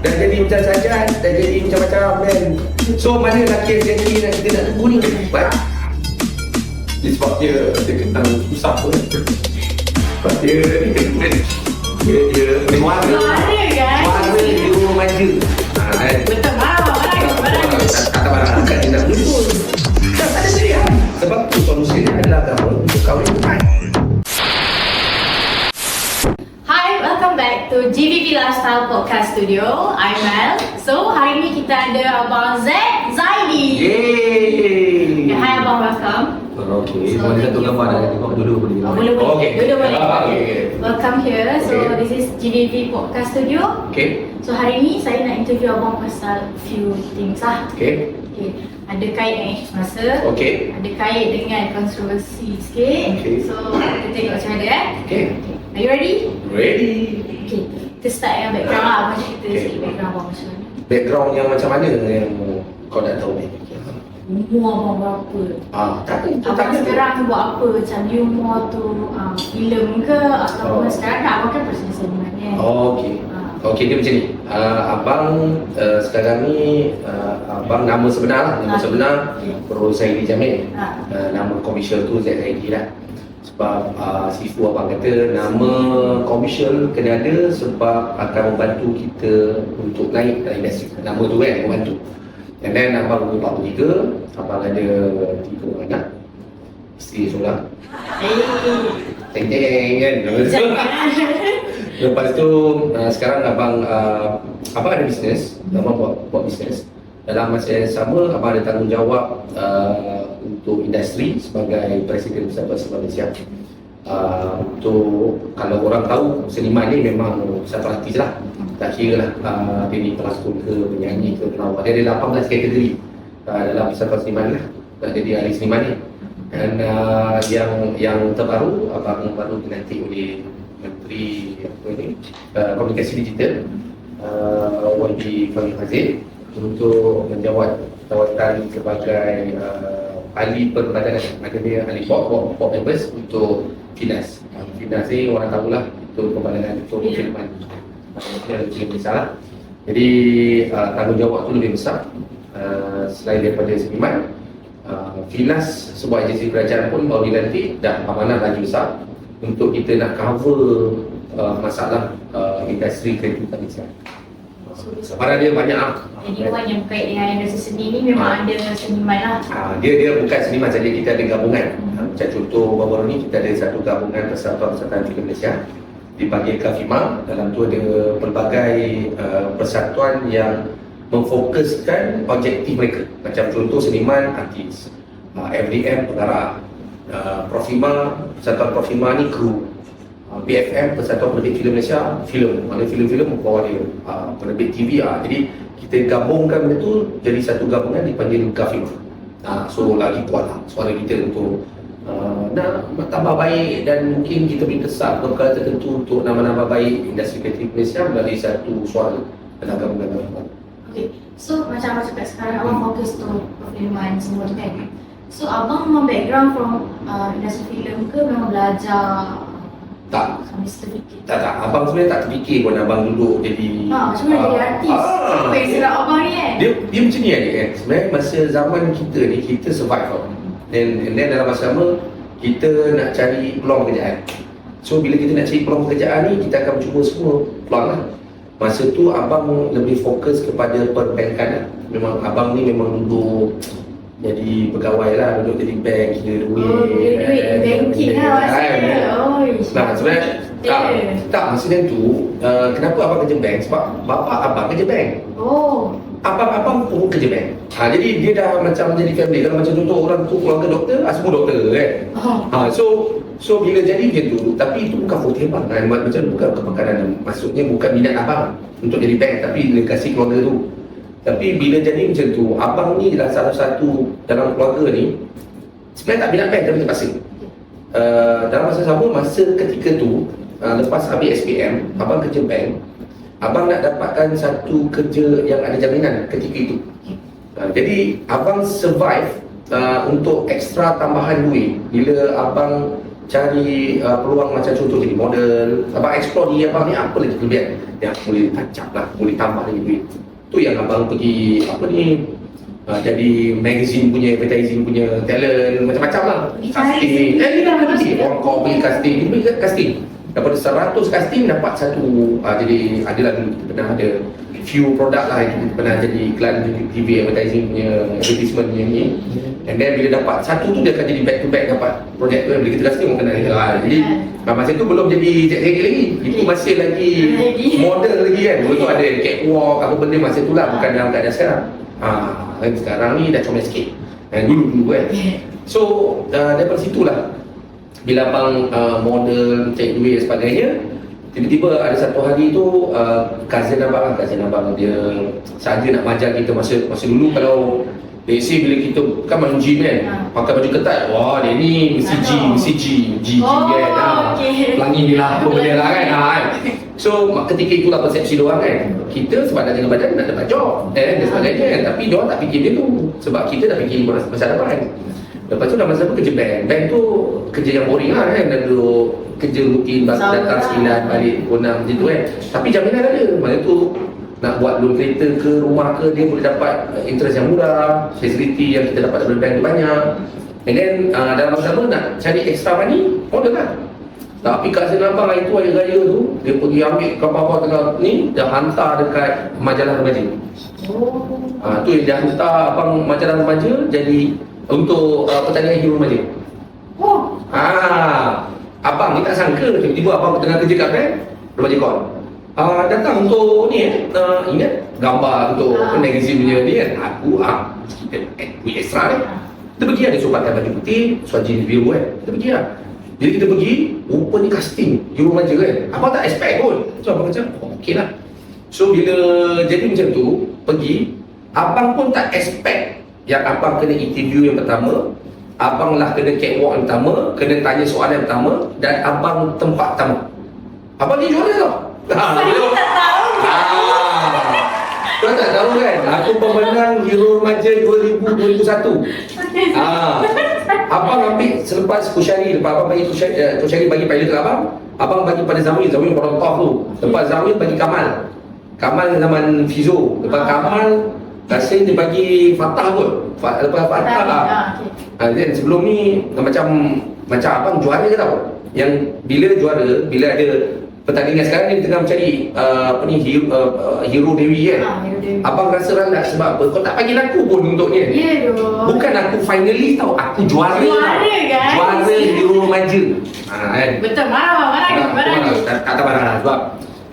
dah jadi macam sajat, dah jadi macam-macam kan. So mana lelaki yang sejati nak kita nak tunggu ni? Baik. Sebab dia kenal susah pun. Sebab dia suara dia manja. Betul, marah. Tak marah kat dia nak tunggu. Tak ada pilihan. Sebab tu solusi dia adalah agama untuk kahwin bukan. Hi, welcome back to GVV Lifestyle Podcast Studio. I'm Mel. So, hari ni kita ada Abang Zaidi. Yeay. Okay, hi Abang, welcome. Okay, So, boleh thank satu you gambar for- dah tengok dulu boleh. Boleh. Okay. Dua-dua boleh. Okay. Welcome here. So, Okay. this is GVV Podcast Studio. Okay. So, hari ni saya nak interview Abang pasal few things lah. Okay. Okay. Ada kait dengan isu semasa. Okay. Ada kait dengan kontroversi sikit. Okay. So, kita tengok macam mana Okay. Are you ready? Ready. Okay. Kita start dengan background lah. Abang cerita Okay. sikit background Abang macam mana. Background yang macam mana yang kau nak tahu ni? Umur Abang berapa? Tak Abang sekarang buat apa? Macam di umur tu filem ke? Ataupun sekarang kan Abang kan presiden seniman kan? Okey. Okey, dia macam ni. Abang sekarang ni abang nama sebenar lah. Nama sebenar Pro Zaidi Jamil. Nama komersial tu Zaidi lah. Sebab sifu abang kata nama komersial kena ada sebab akan membantu kita untuk naik dalam industri. Nama tu kan membantu. And then abang umur 43, abang ada 3 anak. Isteri seorang. Teng-teng kan. Lepas tu sekarang abang ada bisnes, abang buat bisnes. Dalam masa yang sama abang ada tanggungjawab untuk industri sebagai Presiden Persatuan Seniman Malaysia. Untuk kalau orang tahu seniman ni memang satu artis lah. Tak kira lah dia ni pelakon ke, penyanyi ke, pelawak. Dia ada 18 kategori dalam Persatuan Seniman lah. Jadi ahli seniman ni. Dan yang terbaru abang baru dilantik oleh Menteri Komunikasi Digital YB Fahmi Fazil untuk menjawat jawatan sebagai ahli perbadanan. Maka dia ahli pop members untuk Finas. Finas ni orang tahulah itu perbadanan untuk filman. Dia lebih besar lah. Jadi tanggungjawab tu lebih besar. Selain daripada seniman, Finas sebuah agensi kerajaan pun baru dilantik dan amanah lagi besar untuk kita nak cover masalah industri kreatif Malaysia. Sebenarnya dia banyak lah. Jadi orang yang berkait dengan industri seni ni memang ada seniman lah. Dia bukan seniman saja, kita ada gabungan. Macam contoh baru-baru ni kita ada satu gabungan Persatuan Filem Malaysia dipanggil KAFIMA. Dalam tu ada pelbagai persatuan yang memfokuskan objektif mereka. Macam contoh seniman, artis, FDM, pengarah, Profima, Persatuan Profima ni kru, PFM, Persatuan Penerbit Filem Malaysia, filem, mana filem-filem bawah dia, penerbit TV. Jadi kita gabungkan benda tu jadi satu gabungan dipanggil KAFIMA. So lagi kuat lah suara kita untuk nak tambah baik dan mungkin kita beri kesan perkara tertentu untuk nama-nama baik industri kreatif Malaysia melalui satu suara dalam gabungan KAFIMA. Okay. So macam abang cakap sekarang abang fokus tu perfilman semua tu kan. So abang memang background from industri filem ke memang belajar Tak. sambil certificate? Tak, abang sebenarnya tak terfikir pun abang duduk jadi Macam mana jadi artis? Apa yang serap abang ni kan? Dia macam ni kan. Sebenarnya masa zaman kita ni kita survive tau. And then dalam masa sama kita nak cari peluang pekerjaan. So bila kita nak cari peluang pekerjaan ni kita akan cuba semua peluang lah. Masa tu abang lebih fokus kepada perbankan lah. Memang abang ni memang duduk jadi pegawai lah, duduk jadi bank, kira duit. Duit banking lah maksudnya. Nah, sebenarnya tak maksudnya tu kenapa abang kerja bank? Sebab bapa abang kerja bank. Abang pun kerja bank. Jadi dia dah macam jadi family. Kalau macam contoh orang tu keluarga doktor, semua doktor kan. So bila jadi macam tu, tapi itu bukan forte abang kan? Macam bukan kepakaran, maksudnya bukan minat abang untuk jadi bank, tapi legasi keluarga tu. Tapi bila jadi macam tu, abang ni adalah salah satu dalam keluarga ni sebenarnya tak minat bank tapi terpaksa. Dalam masa sama, masa ketika tu lepas habis SPM, abang kerja bank. Abang nak dapatkan satu kerja yang ada jaminan ketika itu. Jadi abang survive untuk ekstra tambahan duit bila abang cari peluang macam contoh jadi model. Abang explore diri abang ni apa lagi kelebihan yang boleh touch lah, boleh tambah lagi duit. Tu yang abang pergi apa ni, jadi magazine punya, advertising punya talent, macam-macam lah. Pergi Casting, cari ni lah, pergi orang kau pergi casting, dia pergi casting. Daripada 100 casting dapat satu. Jadi adalah dulu kita pernah ada few produk lah yang kita pernah jadi iklan TV advertising punya, advertisement punya ni. And then bila dapat satu tu, dia akan jadi back to back dapat projek tu. Bila kita casting orang kenal dia. Jadi masa tu belum jadi Jack Hegel lagi. Itu masih lagi model lagi kan. Dulu tu ada catwalk apa benda masa tu lah, bukan dalam keadaan sekarang. Dan sekarang ni dah comel sikit. Dulu kan. So daripada situlah bila abang model, cari duit dan sebagainya, tiba-tiba ada satu hari tu cousin abang dia saja nak majar kita masa dulu. Kalau let's say bila kita kan masuk gym kan, pakai baju ketat, wah dia ni mesti G kan, pelangi ni lah apa benda lah kan. So ketika itulah persepsi diorang kan, kita sebab nak jaga badan nak dapat job dan sebagainya kan. Tapi diorang tak fikir dia tu, sebab kita dah fikir masa depan. Lepas tu dah masa tu kerja bank tu kerja yang boring lah kan, dan duduk kerja rutin datang 9 balik 6 macam tu kan. Tapi jaminan ada, masa tu nak buat loan kereta ke rumah ke, dia boleh dapat interest yang murah, facility yang kita dapat dari bank tu banyak. And then dalam masa sama nak cari extra money, order lah. Tapi kat sana abang hari tu hari raya tu, dia pergi ambil kapal-kapal tengah ni, dah hantar dekat majalah remaja. Tu yang dia hantar abang majalah remaja jadi untuk pertandingan hero remaja. Abang ni tak sangka tiba-tiba abang tengah kerja kat bank, remaja call. Datang untuk ni ingat gambar untuk magazine punya ni kan. Aku kita duit extra ni. Kita pergi ada suruh pakai baju putih, suajin biru kan. Kita pergi lah. Jadi kita pergi, rupanya casting hero remaja kan. Abang tak expect pun. So abang macam okey lah. So bila jadi macam tu, pergi, abang pun tak expect yang abang kena interview yang pertama, abang lah kena catwalk yang pertama, kena tanya soalan yang pertama, dan abang tempat pertama. Abang ni juara tau. Saya tak tahu. Kau tak tahu kan, aku pemenang hero remaja 2001. Abang ambil selepas Kusyari, lepas abang bagi Kusyari bagi pilot ke abang bagi pada Zamil orang top tu. Lepas Zamil bagi Kamal zaman Fizo. Lepas Kamal rasa dia bagi Fatah kot. Lepas Fatah lah. Then sebelum ni macam abang juara ke tau. Yang bila juara, bila ada pertandingan sekarang ni tengah mencari Hero Dewi kan. Abang rasa ralat sebab apa? Kau tak panggil aku pun untuk ni. Bukan aku finally tau, aku juara guys. Juara hero remaja. Kan? Betul, marah. Tak marah lah sebab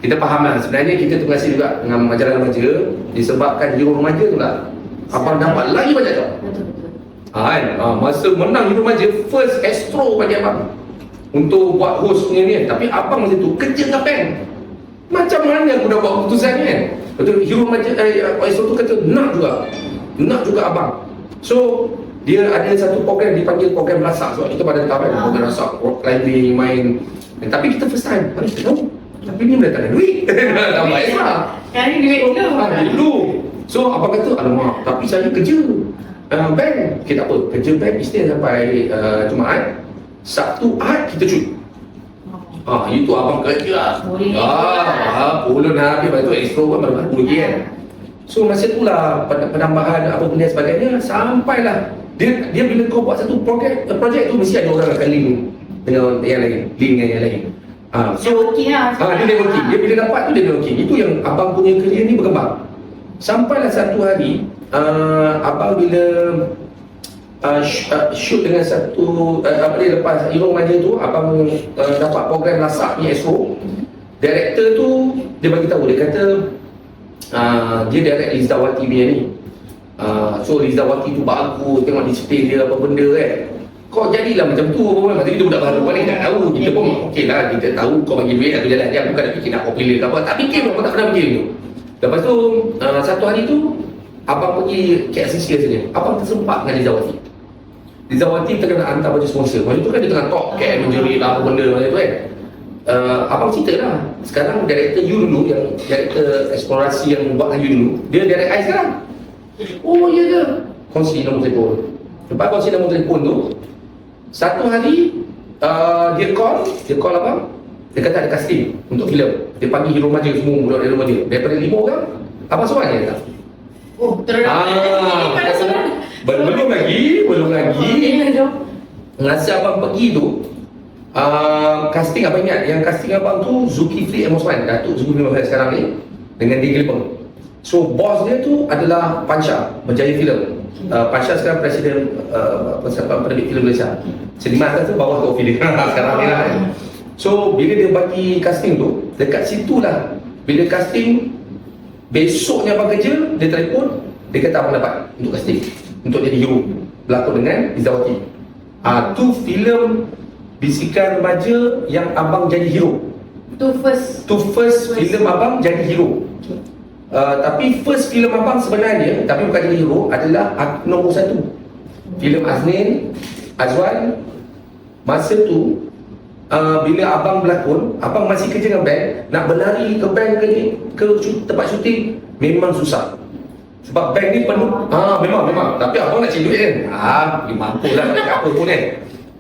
kita faham lah sebenarnya kita terima kasih juga dengan majalah remaja disebabkan hero remaja tu lah abang dapat lagi banyak tau. Betul. Kan? Masa menang hero remaja first Astro bagi abang untuk buat host punya ni kan. Tapi abang masa tu kerja kat bank. Macam mana aku dah buat keputusan ni kan. Betul, hero macam Astro tu kata nak juga abang. So dia ada satu program dipanggil program rasak. Sebab kita pada tahu kan program rasak, rock climbing, main. Tapi kita first time, mana kita tahu. Tapi ni dah tak ada duit. Tak baik lah. Cari duit dulu. So abang kata alamak, tapi saya kerja bank. Okay tak apa, kerja bank Isnin sampai Jumaat. Sabtu Ahad kita cuti. Itu abang kerja. Pulun habis, lepas tu extra pun baru lagi kan. So masa tu lah penambahan apa benda sebagainya, sampailah dia bila kau buat satu projek tu mesti ada orang akan link dengan yang lain, link dengan yang lain. So dia networking. Dia bila dapat tu dia networking. Itu yang abang punya kerja ni berkembang. Sampailah satu hari abang bila shoot dengan satu lepas hero remaja tu abang dapat program lasak ni SO. Director tu dia bagi tahu, dia kata dia direct Lizdawati punya ni. So Lizdawati tu bagus, tengok display dia apa benda kan. Kau jadilah macam tu apa. Masa kita budak baru balik tak tahu. Kita pun okey lah, kita tahu kau bagi duit aku jalan. Dia bukan nak fikir nak popular ke apa. Tak fikir pun, aku tak pernah fikir tu. Lepas tu satu hari tu abang pergi KLCC saja. Abang tersempat dengan Lizdawati. Lizdawati tengah nak hantar baju sponsor. Masa tu kan dia tengah talk kayak menjeri lah apa benda macam tu kan. Abang cerita lah, sekarang director you dulu, yang director eksplorasi yang buat dengan you dulu, dia direct I sekarang. Oh ya ke? Kongsi nombor telefon. Lepas kongsi nombor telefon tu, satu hari Dia call abang. Dia kata ada casting untuk filem. Dia panggil hero maja semua, budak hero maja. Daripada 5 orang, abang seorang je tak? Oh, terus. Belum lagi. Masa abang pergi tu, casting abang ingat, yang casting abang tu Zulkifli M. Osman, Datuk Zulkifli M. Osman sekarang ni, dengan Dia Gilpeng. So bos dia tu adalah Pansha, Berjaya Filem. Pansha sekarang presiden penerbit filem Malaysia. Seniman atas tu bawah tu filem sekarang ni lah. So bila dia bagi casting tu, dekat situ lah, bila casting, besoknya abang kerja, dia telefon, dia kata abang dapat untuk casting, untuk jadi hero, berlakon dengan Izzawati. Tu filem Bisikan Remaja yang abang jadi hero. Tu first filem abang jadi hero. Tapi first filem abang sebenarnya, tapi bukan jadi hero, adalah nombor 1. Filem Aznin, Azwan. Masa tu bila abang berlakon, abang masih kerja dengan band, nak berlari ke band ke tempat syuting memang susah. Sebab band ni penuh. Memang. Tapi abang nak cari duit kan. Dia mampu lah nak apa pun kan.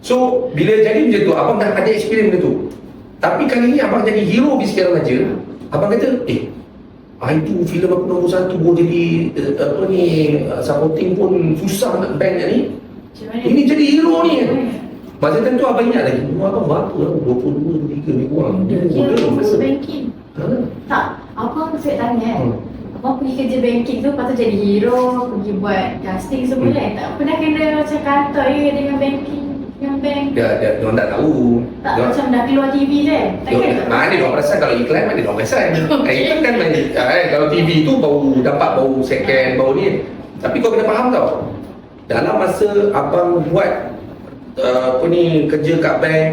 So bila jadi macam tu, abang dah ada experience benda tu. Tapi kali ni abang jadi hero Bisikan Remaja. Abang kata, itu filem aku nombor 1 pun jadi supporting pun susah nak band ni. Ini jadi hero ni. Masa tu abang ingat lagi, abang berapa lah, 22, 23 lebih kurang. Kira first banking. Tak, abang saya tanya abang pergi kerja banking tu, lepas tu jadi hero, pergi buat casting semua kan? Tak pernah kena macam kantor dengan banking, dengan bank? Dia orang tak tahu. Tak macam dah keluar TV je? Mana dia orang perasan kalau iklan, mana dia orang perasan. Iklan kan kalau TV tu baru second, baru ni. Tapi kau kena faham tau, dalam masa abang buat kerja kat bank,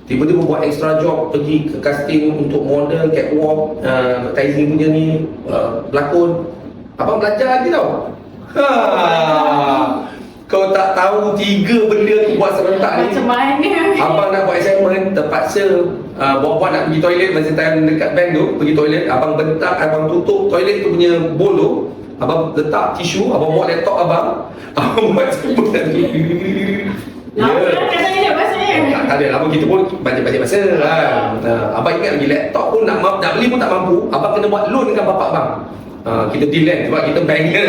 tiba-tiba buat extra job, pergi ke casting untuk model, catwalk, advertising punya ni, berlakon, abang belajar lagi tau. Kau tak tahu 3 benda aku buat serentak ni. Macam mana? Abang nak buat assignment, terpaksa buat nak pergi toilet. Masa time dekat bank tu, pergi toilet, abang bentak, abang tutup toilet tu punya bowl tu, abang letak tisu, abang bawa laptop abang buat semua tadi. Lama lah katanya dia maksudnya. Tak ada, abang kita pun banyak masa lah. Abang ingat lagi laptop pun nak beli pun tak mampu. Abang kena buat loan dengan bapak abang. Kita deal kan, sebab kita bank kan.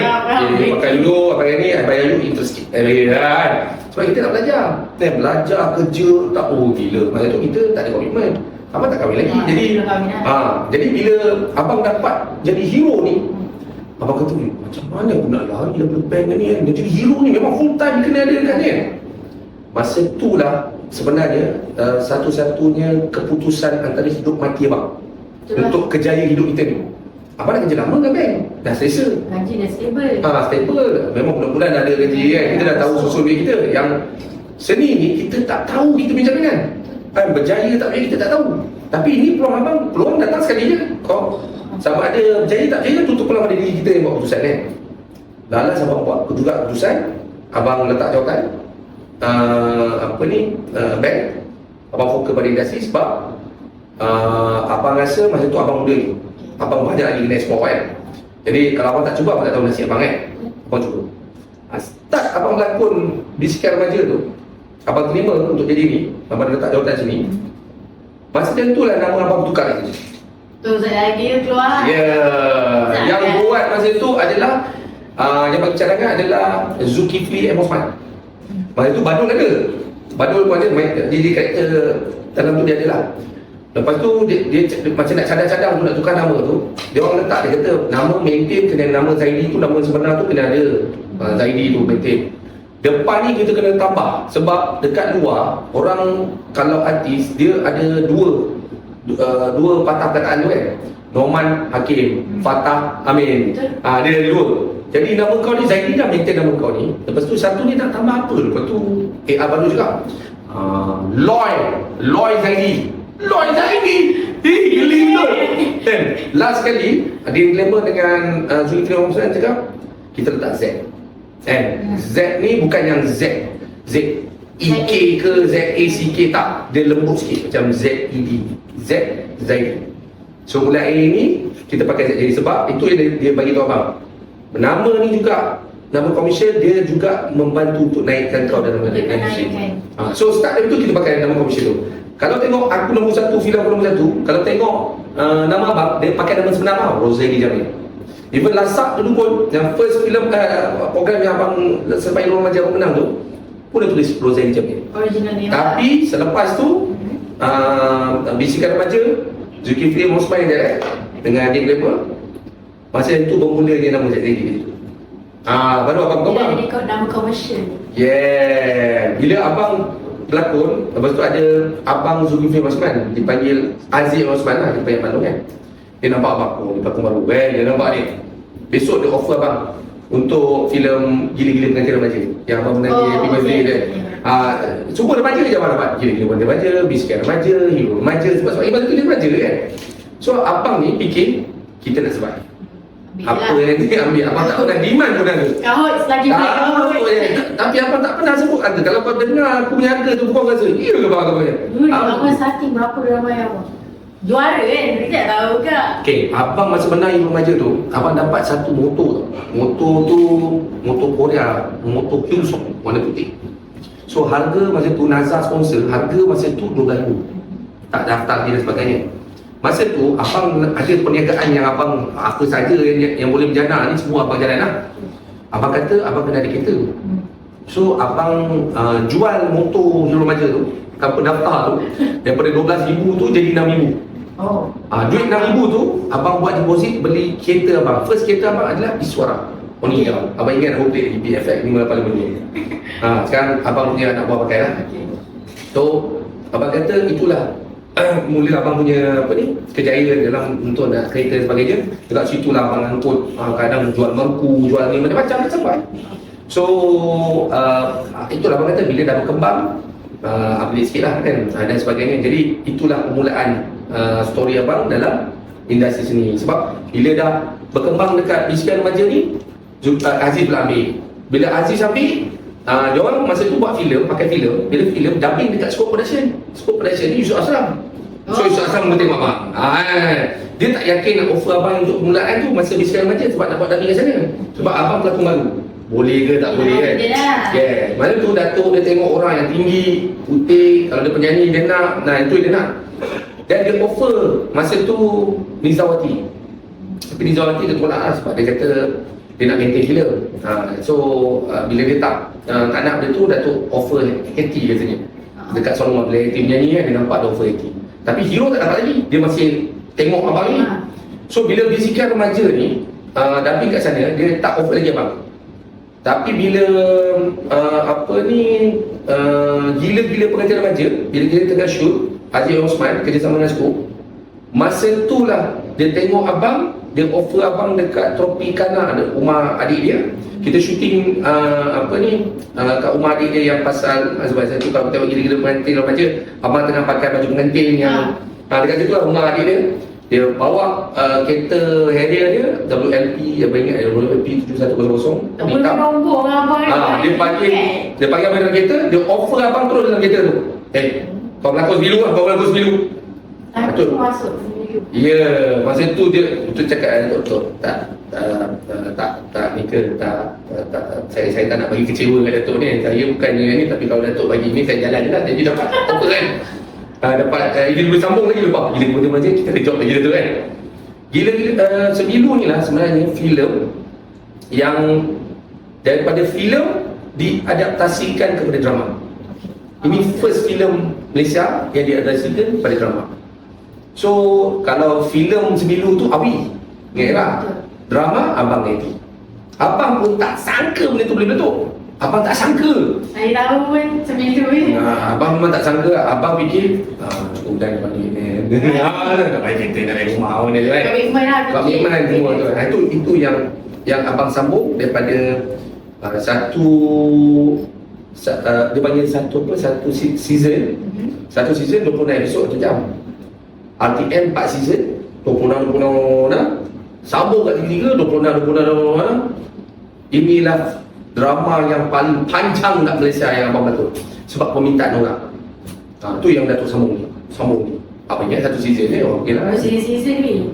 Pakai dulu, abang ni bayar you interest sikit kan. Sebab kita nak belajar. Belajar, kerja, tak gila. Masa tu kita tak ada komitmen. Abang tak kahwin lagi. Jadi bila abang dapat jadi hero ni, abang kata, macam mana aku nak lari daripada bank ni kan. Dia jadi hero ni memang full time kena ada dekat ni kan. Masa itulah sebenarnya satu-satunya keputusan antara hidup mati abang. Untuk kejayaan hidup kita ni. Abang dah kerja lama dengan bank, dah selesa. Gaji dah stable. Stable. Memang bulan-bulan ada gaji kan. Kita dah tahu susun duit kita. Yang seni ni kita tak tahu kita macam mana kan. Berjaya tak berjaya kita tak tahu. Tapi ini peluang abang, peluang datang sekali je. Kau sama ada berjaya tak berjaya, tutup peluang pada diri kita yang buat keputusan kan. Lalas abang buat juga keputusan, abang letak jawatan bank. Abang fokus pada industri sebab abang rasa masa tu abang muda ni, abang banyak lagi kena ekspor kan. Jadi kalau abang tak cuba, abang tak tahu nasib abang kan. Abang cuba. Start abang lakon Bisikan Remaja tu, abang terima untuk jadi ni, abang letak jawatan sini. Masa tu lah nama abang tukar lagi. Tu saya lagi keluar. Yang buat masa tu adalah yang bagi cadangan adalah Zulkifli M. Osman. Masa tu Badul ada. Badul pun ada jadi karakter dalam tu dia ada lah. Lepas tu dia macam nak cadang-cadang tu nak tukar nama tu. Dia orang letak, dia kata nama maintain kena nama Zaidi tu, nama sebenar tu kena ada. Zaidi tu maintain. Depan ni kita kena tambah. Sebab dekat luar, orang kalau artis dia ada dua patah perkataan tu kan. Norman Hakim, Fatah Amin. Dia ada dua. Jadi nama kau ni Zaidi dah maintain nama kau ni. Lepas tu satu ni nak tambah apa? Lepas tu baru juga Loy Zaidi. Geli betul. Dan last kali dia glamour dengan Zulkifli Osman cakap kita letak Z. Z ni bukan yang Z EK ke ZACK, tak. Dia lembut sikit macam ZED. Zaidi. So mulai ni kita pakai Z. Jadi sebab itu yang dia bagi tahu abang. Nama ni juga nama komersial dia juga membantu untuk naikkan kau dalam industri. So start dari tu kita pakai nama komersial tu. Kalau tengok aku nombor satu, filem aku nombor satu, kalau tengok nama abang, dia pakai nama sebenar abang, Rosalie Jamil. Even Lasak dulu pun, yang first filem program yang abang Serba Hero Remaja abang menang tu, pun dia tulis Rosalie Jamil. Original name. Tapi selepas tu Bisikan Remaja, Zulkifli Mosman yang direct dengan Adik Lepa, masa itu bermula dia nama jadi gitu. Baru abang kau bang. Dia ikut nama komersial. Yeah. Bila abang berlakon, lepas tu ada abang Zulkifli Mosman, dipanggil Aziz Mosman lah, dia panggil Bandung kan. Dia nampak abang, dia pelakon baru. Dia nampak ni. Besok dia offer abang untuk filem Gila-Gila Pengantin Remaja yang abang menang di Happy Birthday dia. Semua remaja je abang dapat. Gila-Gila Pengantin Remaja, Bisikan Remaja, Hero Remaja, sebab ibarat tu dia remaja kan. So abang ni fikir kita nak survive. Apa yang dia ambil, abang tak pernah demand pun ada. Kahut selagi Tapi abang tak pernah sebut harga. Kalau kau dengar aku punya harga tu, kau rasa iya ke bang abang? Abang starting berapa drama yang abang? Juara kan? Kita tak tahu ke? Okay, abang masa menang Hero Remaja tu, abang dapat satu motor tu. Motor tu, motor Korea, motor Hyosung, warna putih. So harga masa tu, Nazar sponsor, harga masa tu 12,000. Tak daftar dia dan sebagainya. Masa tu abang ada perniagaan yang abang apa saja yang boleh berjana ni semua abang jalan lah. Abang kata abang kena ada kereta. So abang jual motor Hero Remaja tu, tanpa daftar tu, daripada 12,000 tu jadi 6,000. Duit 6,000 tu abang buat deposit beli kereta abang. First kereta abang adalah Iswara warna hijau. Abang ingat hotel di BFX 582. Sekarang abang punya anak buah pakai lah. So abang kata itulah mula abang punya kejayaan dalam untuk nak kereta dan sebagainya. Dekat situ lah abang angkut, kadang jual mangku, jual ni macam-macam sampai. So itulah abang kata bila dah berkembang, update sikit lah kan, dan sebagainya. Jadi itulah permulaan story abang dalam industri seni. Sebab bila dah berkembang dekat Bisikan Remaja ni, Aziz pula ambil. Bila Aziz ambil, dia orang masa tu buat filem, pakai filem. Bila filem dubbing dekat Scope Production. Scope Production ni Yusuf Asram. So Yusuf Asram tengok abang. Dia tak yakin nak offer abang untuk permulaan tu masa Bisikan Remaja sebab nak buat dubbing kat sana. Sebab abang pelakon baru. Boleh ke tak boleh kan? Mana tu Datuk dia tengok orang yang tinggi, putih, kalau dia penyanyi dia nak, itu dia nak. Dan dia offer masa tu Nizawati. Tapi Nizawati dia tolak lah sebab dia kata dia nak maintain gila. So bila dia tak nak dia tu, Datuk offer Hetty katanya. Dekat Solomon bila Hetty menyanyi kan, dia nampak dia offer Hetty. Tapi Hero tak dapat lagi, dia masih tengok abang ni. So bila Bisikan Remaja ni dubbing kat sana, dia tak offer lagi abang. Tapi bila Gila-Gila Pengantin Remaja, bila kita tengah shoot Aziz Osman kerjasama dengan Scoop, masa tu lah dia tengok abang, dia offer abang dekat Tropicana, ada rumah adik dia. Kita syuting kat rumah adik dia yang pasal sebab saya tu kalau tengok Gila-Gila Pengantin Remaja, abang tengah pakai baju pengantin yang dekat situ lah rumah adik dia. Dia bawa kereta Harrier dia WLP, apa ingat WLP 7100 hitam. Dia panggil abang dalam kereta, dia offer abang terus dalam kereta tu. Kau berlakon semilu lah, kau berlakon semilu. Tapi masuk semilu. Ya, masa tu dia cakap doktor, tak ni ke, saya tak nak bagi kecewa kat Datuk ni. Saya bukannya ni, tapi kalau Datuk bagi ni saya jalan je lah. Jadi dapat apa kan? Dapat ini boleh sambung lagi lepas Gila Pengantin Remaja, kita ada job lagi tu kan. Gila-Gila Semilu ni lah sebenarnya filem yang daripada filem diadaptasikan kepada drama. Ini first filem Malaysia yang diadaptasikan kepada drama. So kalau filem Semilu tu Awi, ingat lah. Drama Abang Hetty. Abang pun tak sangka benda tu boleh meletup. Abang tak sangka. Saya tahu pun Semilu ni. Abang memang tak sangka. Abang fikir cukup dah dapat duit ni. Tak payah kita nak naik rumah awak ni kan. Komitmen semua tu. Itu yang abang sambung daripada satu dia panggil satu season. Satu season 26 episod 1 jam. RTM 4 season 26 sambung kat ketiga 26 inilah drama yang paling panjang kat Malaysia yang abang betul sebab permintaan orang. Tu yang Datuk sambung ni. Apa ingat satu season ni, okey lah. Season ni.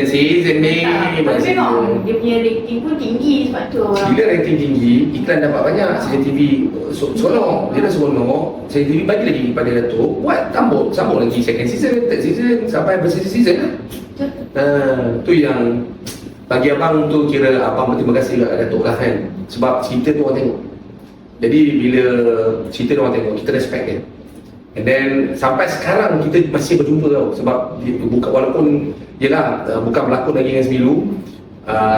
Season ni. Tapi memang dia punya rating pun tinggi sebab tu orang. Bila rating tinggi, iklan dapat banyak. CCTV seronok. Dia dah seronok. CCTV bagi lagi kepada Datuk. Buat sambung lagi second season, third season, sampai berseason-season lah. Tu yang bagi abang tu, kira abang berterima kasih kat Datuk lah kan. Sebab cerita tu orang tengok. Jadi bila cerita tu orang tengok, kita respect dia. And then sampai sekarang kita masih berjumpa tau. Sebab bukan, walaupun yelah bukan berlakon lagi dengan Semilu,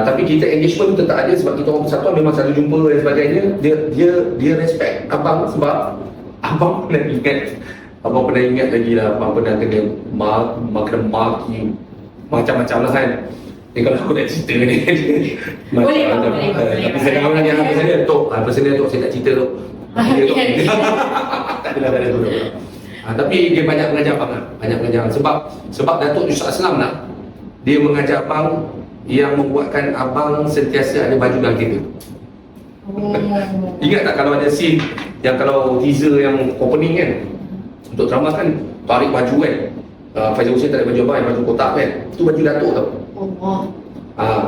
tapi kita engagement tu tetap ada sebab kita orang persatuan memang selalu jumpa dan sebagainya. Dia respect abang sebab abang pernah ingat lagi lah, abang pernah kena maki macam-macam lah kan. Ni kalau aku nak cerita ni Boleh. tapi sekarang orang yang personal tu saya tak cerita tu. Tak adalah tu. Tapi dia banyak mengajar abang lah. Banyak mengajar sebab Datuk Yusuf Aslam lah, dia mengajar abang yang membuatkan abang sentiasa ada baju dalam kereta. Ingat tak kalau ada scene yang kalau teaser yang opening kan, untuk drama kan tarik baju kan, Faizal Hussein tak ada baju abang, yang baju kotak kan, tu baju Datuk tau.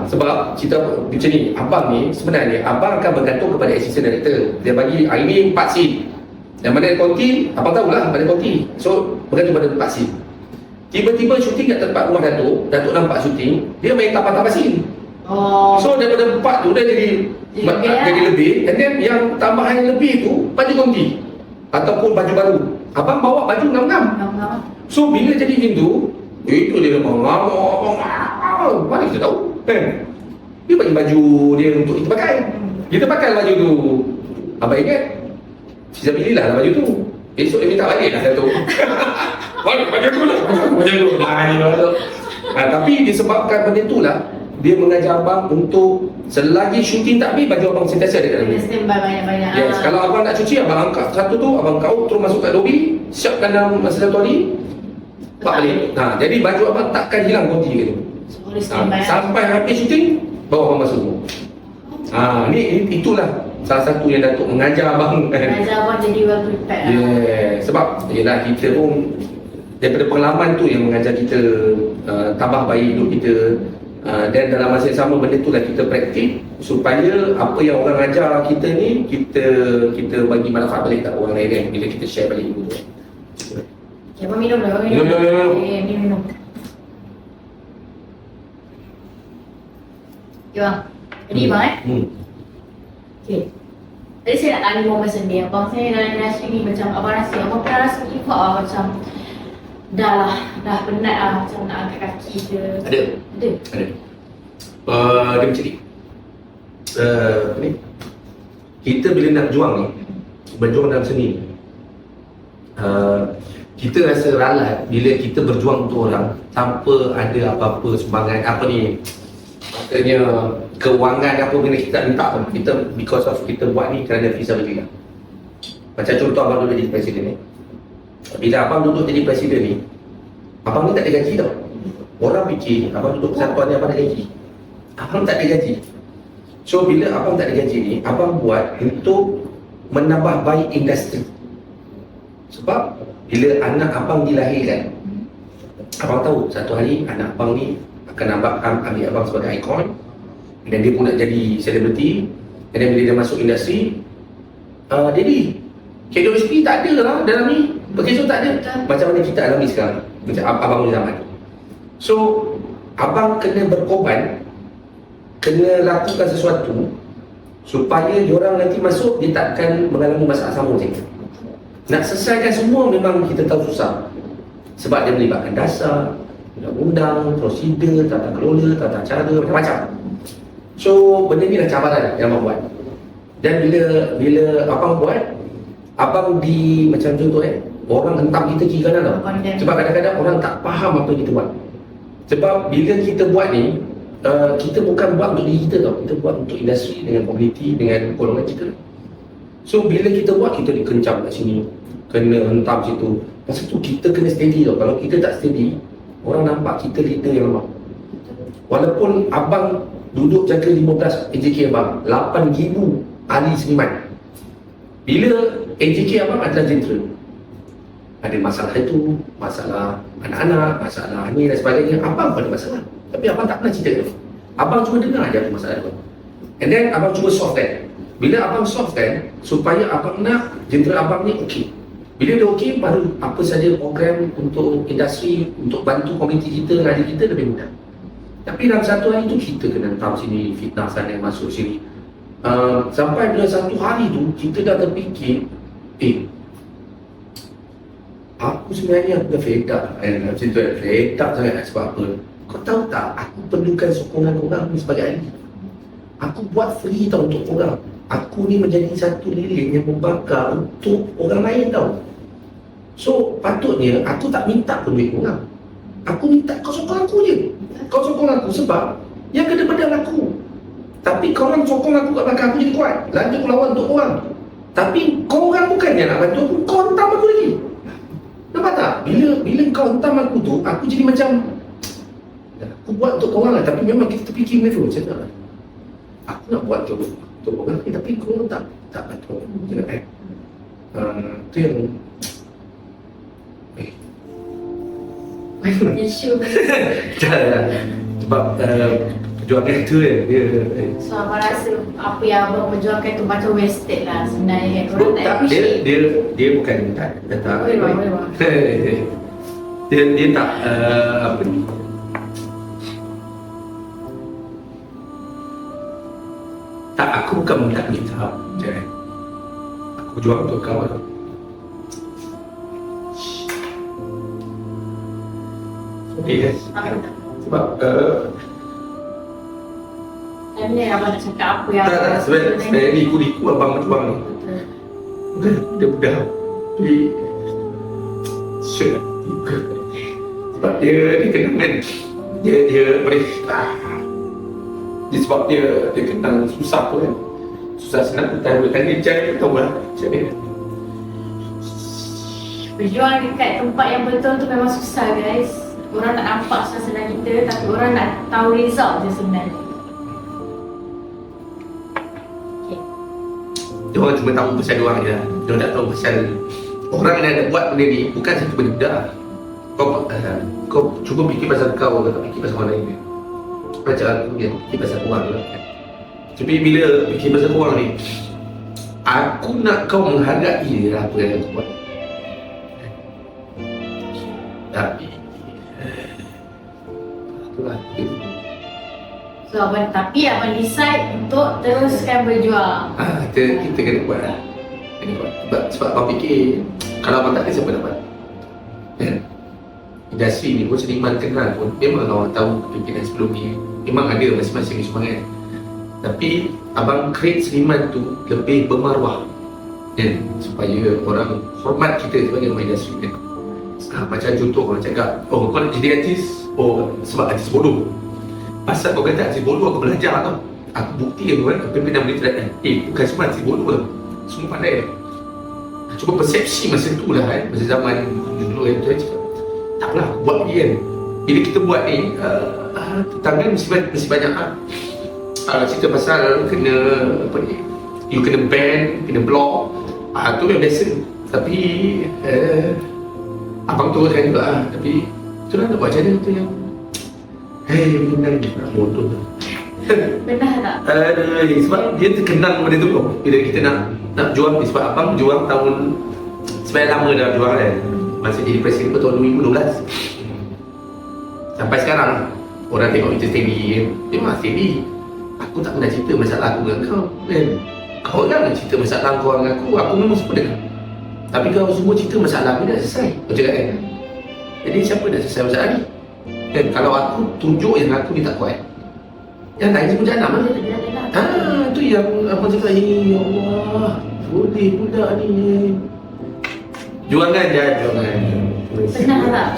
Sebab cerita macam ni, abang ni sebenarnya abang akan bergantung kepada assistant director. Dia bagi hari ni 4 scene, yang mana ada konti, abang tahulah mana konti, so bergantung pada 4 scene. Tiba-tiba syuting kat tempat rumah Datuk nampak syuting, dia main tambah-tambah scene. So daripada 4 tu dia jadi lebih, and then yang tambahan yang lebih tu baju konti ataupun baju baru, abang bawa baju ngam-ngam. So bila jadi macam tu, itu dia mengamuk, mana kita tahu kan? Dia bagi baju dia untuk kita pakai. Kita pakai baju tu. Abang ingat, fisabilillah lah baju tu. Esok dia minta balik lah satu. Baju tu lah. Tapi disebabkan benda tu lah, dia mengajar abang untuk selagi syuting tak habis, baju abang sentiasa ada kat dalam. Standby banyak-banyak. Yes, kalau abang nak cuci, abang angkat satu tu, abang kau terus masuk kat lobby, siapkan dalam masa satu hari, pak balik. Jadi baju abang takkan hilang konti gitu. Sampai habis syuting, bawa abang masuk. Itulah salah satu yang Datuk mengajar abang kan. Mengajar abang jadi well prepared. Sebab yelah kita pun daripada pengalaman tu yang mengajar kita tambah baik hidup kita. Dan dalam masa yang sama benda tu lah kita praktik supaya apa yang orang ajar kita ni kita bagi manfaat balik tak orang lain kan, bila kita share balik ilmu tu. Okay, abang minum dah. Minum. Minum. Okay bang, ready bang Okay, tadi saya nak tanya momen sendiri. Abang saya dalam industri ni macam abang pernah rasa juga macam dah penat lah, macam nak angkat kaki ke? Ada. Dia macam ni, kita bila nak berjuang dalam seni, kita rasa ralat bila kita berjuang untuk orang tanpa ada apa-apa sumbangan, maknanya kewangan apa benda kita tak minta pun. Kita because of kita buat ni kerana fisabilillah. Macam contoh abang duduk jadi presiden ni, bila abang duduk jadi presiden ni, abang ni tak ada gaji tau. Orang fikir abang duduk persatuan ni abang ada gaji. Abang tak ada gaji. So bila abang tak ada gaji ni, abang buat untuk menambah baik industri. Sebab bila anak abang dilahirkan, abang tahu satu hari anak abang ni akan ambil abang sebagai ikon, dan dia pun nak jadi selebriti. Dan bila dia masuk industri, Daddy, KWSP tak ada lah dalam ni, begitu tak ada. Macam mana kita alami sekarang, macam abang punya zaman. So abang kena berkorban, kena lakukan sesuatu supaya diorang nanti masuk, dia takkan mengalami masalah sama macam itu. Nak selesaikan semua memang kita tahu susah, sebab dia melibatkan dasar, undang-undang, prosedur, tata kelola, tata cara, macam-macam. So benda ni dah cabaran yang abang buat. Dan bila abang buat, abang macam contoh orang hentam kita kiri kanan tau. Sebab kadang-kadang orang tak faham apa yang kita buat. Sebab bila kita buat ni, kita bukan buat untuk diri kita tau, kita buat untuk industri, dengan komuniti, dengan golongan kita. So bila kita buat, kita dikencam kat sini, kena hentam situ. Pasal tu kita kena steady tau. Kalau kita tak steady, orang nampak kita leader yang lemah. Walaupun abang duduk jaga 15 AJK abang, 8,000 ahli seniman. Bila AJK abang adalah jentera, ada masalah itu, masalah anak-anak, masalah ni dan sebagainya. Abang pun ada masalah, tapi abang tak pernah cerita tu. Abang cuma dengar aja masalah tu, and then abang cuba solve kan. Bila abang solve kan, supaya abang nak jentera abang ni okey. Bila dia okey, baru apa saja program untuk industri, untuk bantu komuniti kita, raja kita lebih mudah. Tapi dalam satu hari tu kita kena tahu sini, fitnah sana, masuk sini. Sampai bila satu hari tu kita dah terfikir, aku sebenarnya dah fed up kan, macam tu kan, fed up sangat. Sebab apa? Kau tahu tak, aku perlukan sokongan orang ni sebagai ahli. Aku buat free tau untuk orang. Aku ni menjadi satu lilin yang membakar untuk orang lain tau. So patutnya aku tak minta pun duit orang. Aku minta kau sokong aku je. Kau sokong aku sebab yang kena bedal aku. Tapi kau orang sokong aku kat belakang aku jadi kuat. Lanjut aku lawan untuk orang. Tapi kau orang bukannya nak bantu aku, kau hentam aku lagi. Nampak tak? Bila kau hentam aku tu, aku jadi macam aku buat untuk kau orang lah. Tapi memang kita terfikir benda tu. Macam tak? Aku nak buat untuk orang lain, tapi kau orang tak bantu aku. Macam tak kan? Tu yang Isu jangan. Sebab perjuangan tu dia so abang rasa apa yang abang perjuangkan tu macam wasted lah sebenarnya. Orang tak tak, appreciate. dia bukan tak Boleh bang. dia tak apa ni, tak, aku bukan mengikat kitab je. Aku berjuang untuk kau tu. Yes. Sebab ni abang nak cakap apa yang tak, sebenarnya liku abang berjuang ni dia mudah. Jadi sure sebab dia kenangan dia boleh dia sebab dia kenal susah tu kan, susah senang kita boleh dia cari tahu lah macam ni. berjuang dekat tempat yang betul tu memang susah guys. Orang tak nampak senang kita, tapi orang nak tahu result je sebenarnya. Dia orang cuma tahu pasal dia orang je. Dia tak tahu pasal orang yang ada buat benda ni bukan satu benda mudah. Kau cuba fikir pasal kau, kau tak fikir pasal orang lain. Macam aku yang fikir pasal orang lah kan. Tapi bila fikir pasal orang ni, aku nak kau menghargai apa yang aku buat. Tapi itulah So abang decide untuk teruskan berjuang. kita kena buat lah. Sebab abang fikir kalau abang tak ada siapa dapat kan? Industri ni pun seniman kenal pun memang orang tahu pimpinan sebelum ni memang ada masing-masing semangat. Tapi abang create seniman tu lebih bermaruah kan? Supaya orang hormat kita sebagai orang industri kan? Macam contoh orang cakap, oh kau nak jadi artis, oh sebab artis bodoh. Pasal kau kata artis bodoh, aku belajar tau. Aku buktikan kan, pimpinan berita kan, bukan semua artis bodoh lah, semua pandai lah. Cuma persepsi masa tu lah kan, masa zaman dulu kan, saya cakap taklah buat ni kan. Bila kita buat ni, tangan mesti banyak cerita pasal kena apa ni, you kena ban, kena block, tu yang biasa. Tapi abang turutkan juga lah. Tapi itulah nak buat macam mana tu yang benar ni nak bodoh. Benar tak? Sebab dia terkenal benda tu kok. Bila kita nak jual ni, sebab abang jual tahun sebenarnya lama dah jual kan. Masa jadi presiden tahun 2012 sampai sekarang orang tengok kita steady, memang steady. Aku tak pernah cerita masalah aku dengan kau kan. Kau orang nak cerita masalah kau dengan aku memang semua dengar. Tapi kau semua cerita masalah aku dah selesai. Kau cakap kan? Jadi siapa dah selesai masalah ni? Kan kalau aku tunjuk yang aku ni tak kuat, yang lain semua jalan mana? Tu yang apa cakap, ya Allah, boleh budak ni. Juangan je, juangan. Benar tak?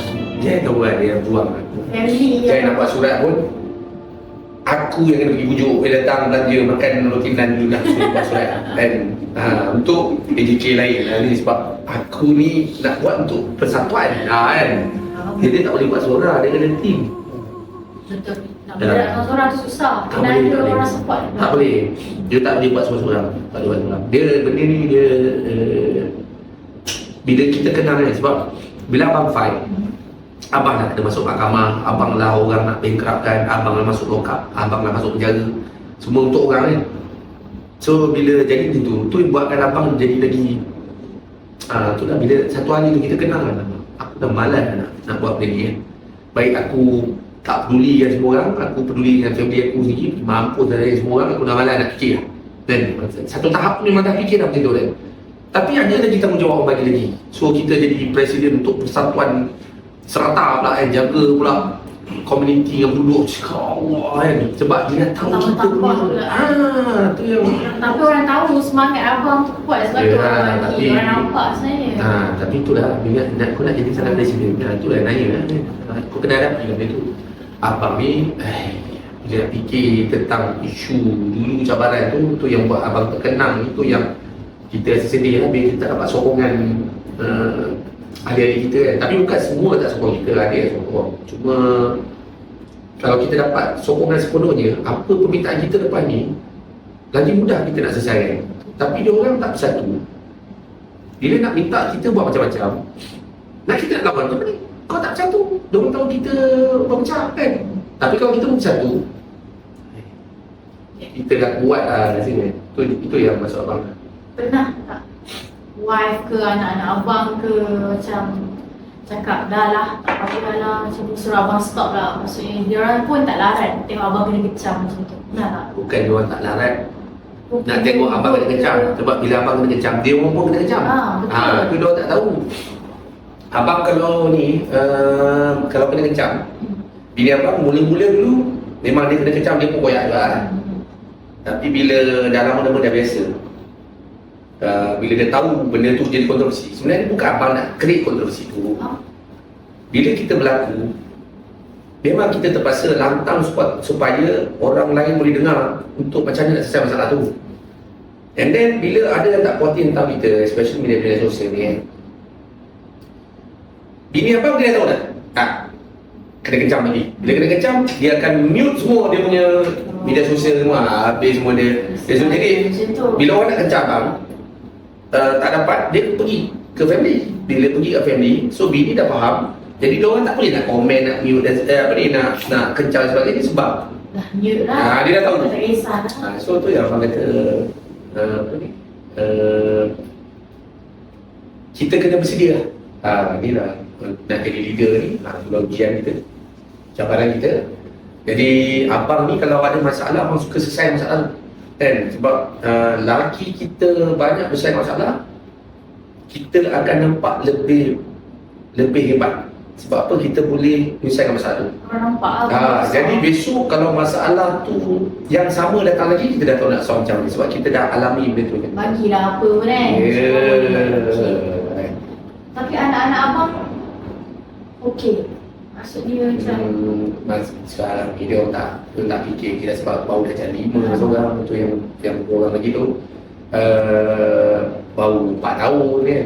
Dia tahu lah dia buang. Family Saya nak buat surat pun, aku yang kena pergi bujuk, datang belanja makan rotinan dulu nak buat surat kan. Untuk AJK lain ni sebab aku ni nak buat untuk persatuan kan. Dia tak boleh buat seorang, dia kena team. Betul. Nak bergerak seorang tu susah. Kena ada orang support. Tak boleh. Dia tak boleh buat seorang-seorang. Tak boleh buat seorang. Dia benda ni dia bila kita kenal kan, sebab bila abang fight, abang dah kena masuk mahkamah, abang lah orang nak bankruptkan, abang lah masuk lokap, abang lah masuk penjara. Semua untuk orang kan. So bila jadi macam tu yang buatkan abang jadi lagi tu dah, bila satu hari tu kita kenal kan, aku dah malas nak buat benda ni kan. Baik aku tak peduli dengan semua orang, aku peduli dengan family aku sendiri, mampus dari semua orang, aku dah malas nak fikir lah. Dan satu tahap tu memang dah fikir dah macam tu kan. Tapi ada lagi tanggungjawab orang bagi lagi. So kita jadi presiden untuk persatuan serata pula kan, jaga pula komuniti yang duduk, Allah kan. Sebab dia tahu kita punya tu yang Tapi orang tahu semangat abang tu kuat sebab tu orang bagi, orang nampak sebenarnya. tapi itulah, bila aku nak jadi salah presiden, itulah nanya kan. Aku kena hadapi benda tu. Abang ni bila nak fikir tentang isu dulu cabaran tu yang buat abang terkenang, itu yang kita rasa sedih lah bila kita tak dapat sokongan adik-adik kita kan. Tapi bukan semua tak sokong kita, ada yang sokong. Cuma kalau kita dapat sokongan sepenuhnya, apa permintaan kita lepas ni lagi mudah kita nak selesaikan. Tapi dia orang tak bersatu. Bila nak minta kita buat macam-macam, nak kita nak lawan tu, kau tak bersatu, dia orang tahu kita berpecah kan. Tapi kalau kita bersatu, kita dah buat rasanya. Itu yang masuk abang. Pernah tak wife ke anak-anak abang ke macam cakap dah lah, tak apa-apa lah, macam suruh abang stop lah. Maksudnya dia orang pun tak larat tengok abang kena kecam macam tu. Pernah tak? Bukan dia orang tak larat nak tengok abang kena kecam. Sebab bila abang kena kecam, dia orang pun kena kecam. Betul. Itu dia orang tak tahu. Abang kalau ni kalau kena kecam, bila abang mula-mula dulu memang dia kena kecam, dia pun koyak juga lah. Tapi bila dah lama-lama dah biasa, bila dia tahu benda tu jadi kontroversi, sebenarnya bukan abang nak create kontroversi tu. Bila kita berlaku, memang kita terpaksa lantang supaya orang lain boleh dengar untuk macam mana nak selesai masalah tu. And then bila ada yang tak puas hati tentang kita, especially media sosial ni kan, bini abang dia tahu tak? Kena kecam lagi. Bila kena kecam, dia akan mute semua dia punya media sosial semua, habis semua dia. Jadi bila orang nak kecam abang, tak dapat, dia pergi ke family. Bila pergi ke family, so bini dah faham. Jadi dia orang tak boleh nak komen, nak mute dan nak kencang sebagainya sebab dah mute lah. Dia dah tahu. Tak kisah lah. So tu yang abang kata kita kena bersedia lah. Ni lah nak jadi leader ni, itulah ujian kita, cabaran kita. Jadi abang ni kalau ada masalah, abang suka selesai masalah kan. Sebab lelaki kita banyak selesai masalah, kita akan nampak lebih hebat. Sebab apa? Kita boleh menyelesaikan masalah tu. Orang nampak lah. Jadi besok kalau masalah tu yang sama datang lagi, kita dah tahu nak solve macam ni. Sebab kita dah alami benda tu kan. Bagilah apa pun kan. Tapi anak-anak abang okey. Maksudnya macam sekarang ni dia orang tak fikir kita sebab baru dah jadi 5 seorang tu yang orang lagi tu baru 4 tahun kan.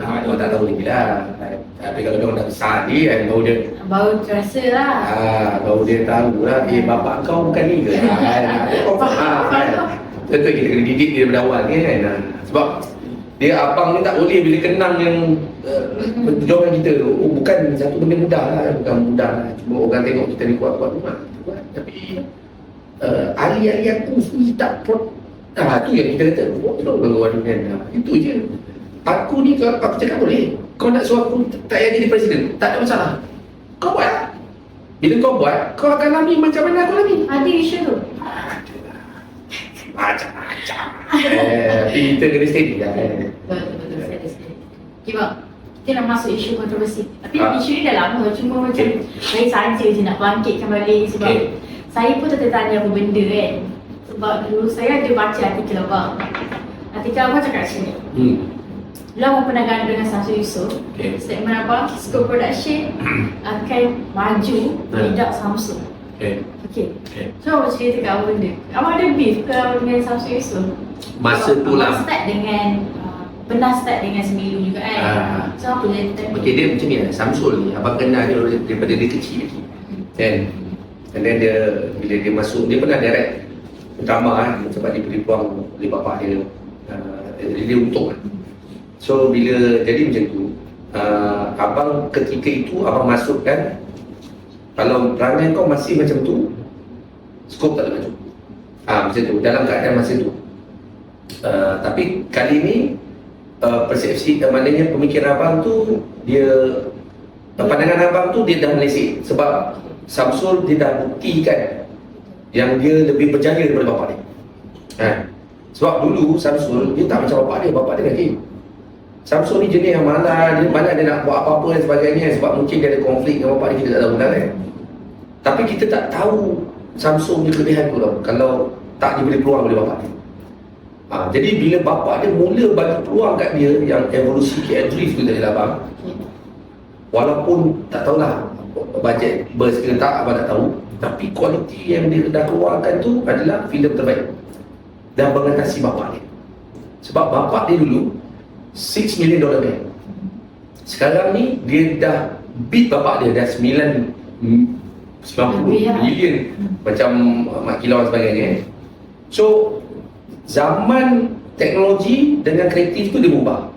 Dia orang tak tahu lagi lah. Tapi kalau dia orang dah besar ni kan, baru terasa lah. Baru dia tahu lah, bapak kau bukan ni ke? Kau faham kan? Tentu kita kena didik dia daripada awal ni kan. Sebab dia abang ni tak boleh bila kenang yang perjuangan kita tu. Bukan satu benda mudah lah, bukan mudah lah. Cuma orang tengok kita ni kuat-kuat rumah. Tapi ahli-ahli aku sendiri tak tu yang kita kata, betul kan. Itu je. Aku ni kalau aku cakap boleh. Kau nak suruh aku tak payah jadi presiden, tak ada masalah. Kau buat lah. Bila kau buat, kau akan alami macam mana aku alami. Ada isu tu? Macam-macam. Tapi kita kena steady lah. Betul, steady. Okay bang, kita nak masuk isu kontroversi. Tapi isu ni dah lama, cuma macam saya saja je nak bangkitkan balik. Sebab saya pun tertanya apa benda kan. Sebab dulu saya ada baca artikel abang. Artikel abang cakap macam ni. Dulu abang pernah ganda dengan Samsul Yusof. Statement abang, Cisco Production akan maju tidak Samsung. Okay. So abang cerita kat abang benda. Abang ada beef ke dengan Samsul Yusof? Masa tu lah. Pernah start dengan Semilu juga kan. So apa dia tanya? Okay, dia macam ni lah. Samsul ni, abang kenal dia daripada dia kecil lagi. And then bila dia masuk, dia pernah direct drama kan. Sebab dia beri peluang oleh bapak dia. Jadi dia untung kan. So bila jadi macam tu, abang ketika itu abang masukkan, kalau perangai kau masih macam tu, skop tak ada maju. Macam tu, dalam keadaan masa tu. Tapi kali ni persepsi, maknanya pemikiran abang tu, dia pandangan abang tu dia dah meleset. Sebab Samsul dia dah buktikan yang dia lebih berjaya daripada bapak dia. Sebab dulu Samsul dia tak macam bapak dia lagi. Samsul ni jenis yang malas, dia nak buat apa-apa dan sebagainya. Sebab mungkin dia ada konflik dengan bapak dia, kita tak tahu kan. Tapi kita tak tahu Samsul punya kelebihan tu tau, kalau tak diberi peluang oleh bapak dia. Jadi bila bapak dia mula bagi peluang kat dia, yang evolusi KL Drift tu tadi lah abang, walaupun tak tahulah bajet bers ke tak, abang tak tahu, tapi kualiti yang dia dah keluarkan tu adalah filem terbaik dan mengatasi bapak dia. Sebab bapak dia dulu $6 million man. Sekarang ni dia dah beat bapak dia, dah 90 bilion macam Mak Kilau dan sebagainya. So zaman teknologi dengan kreatif tu dia berubah.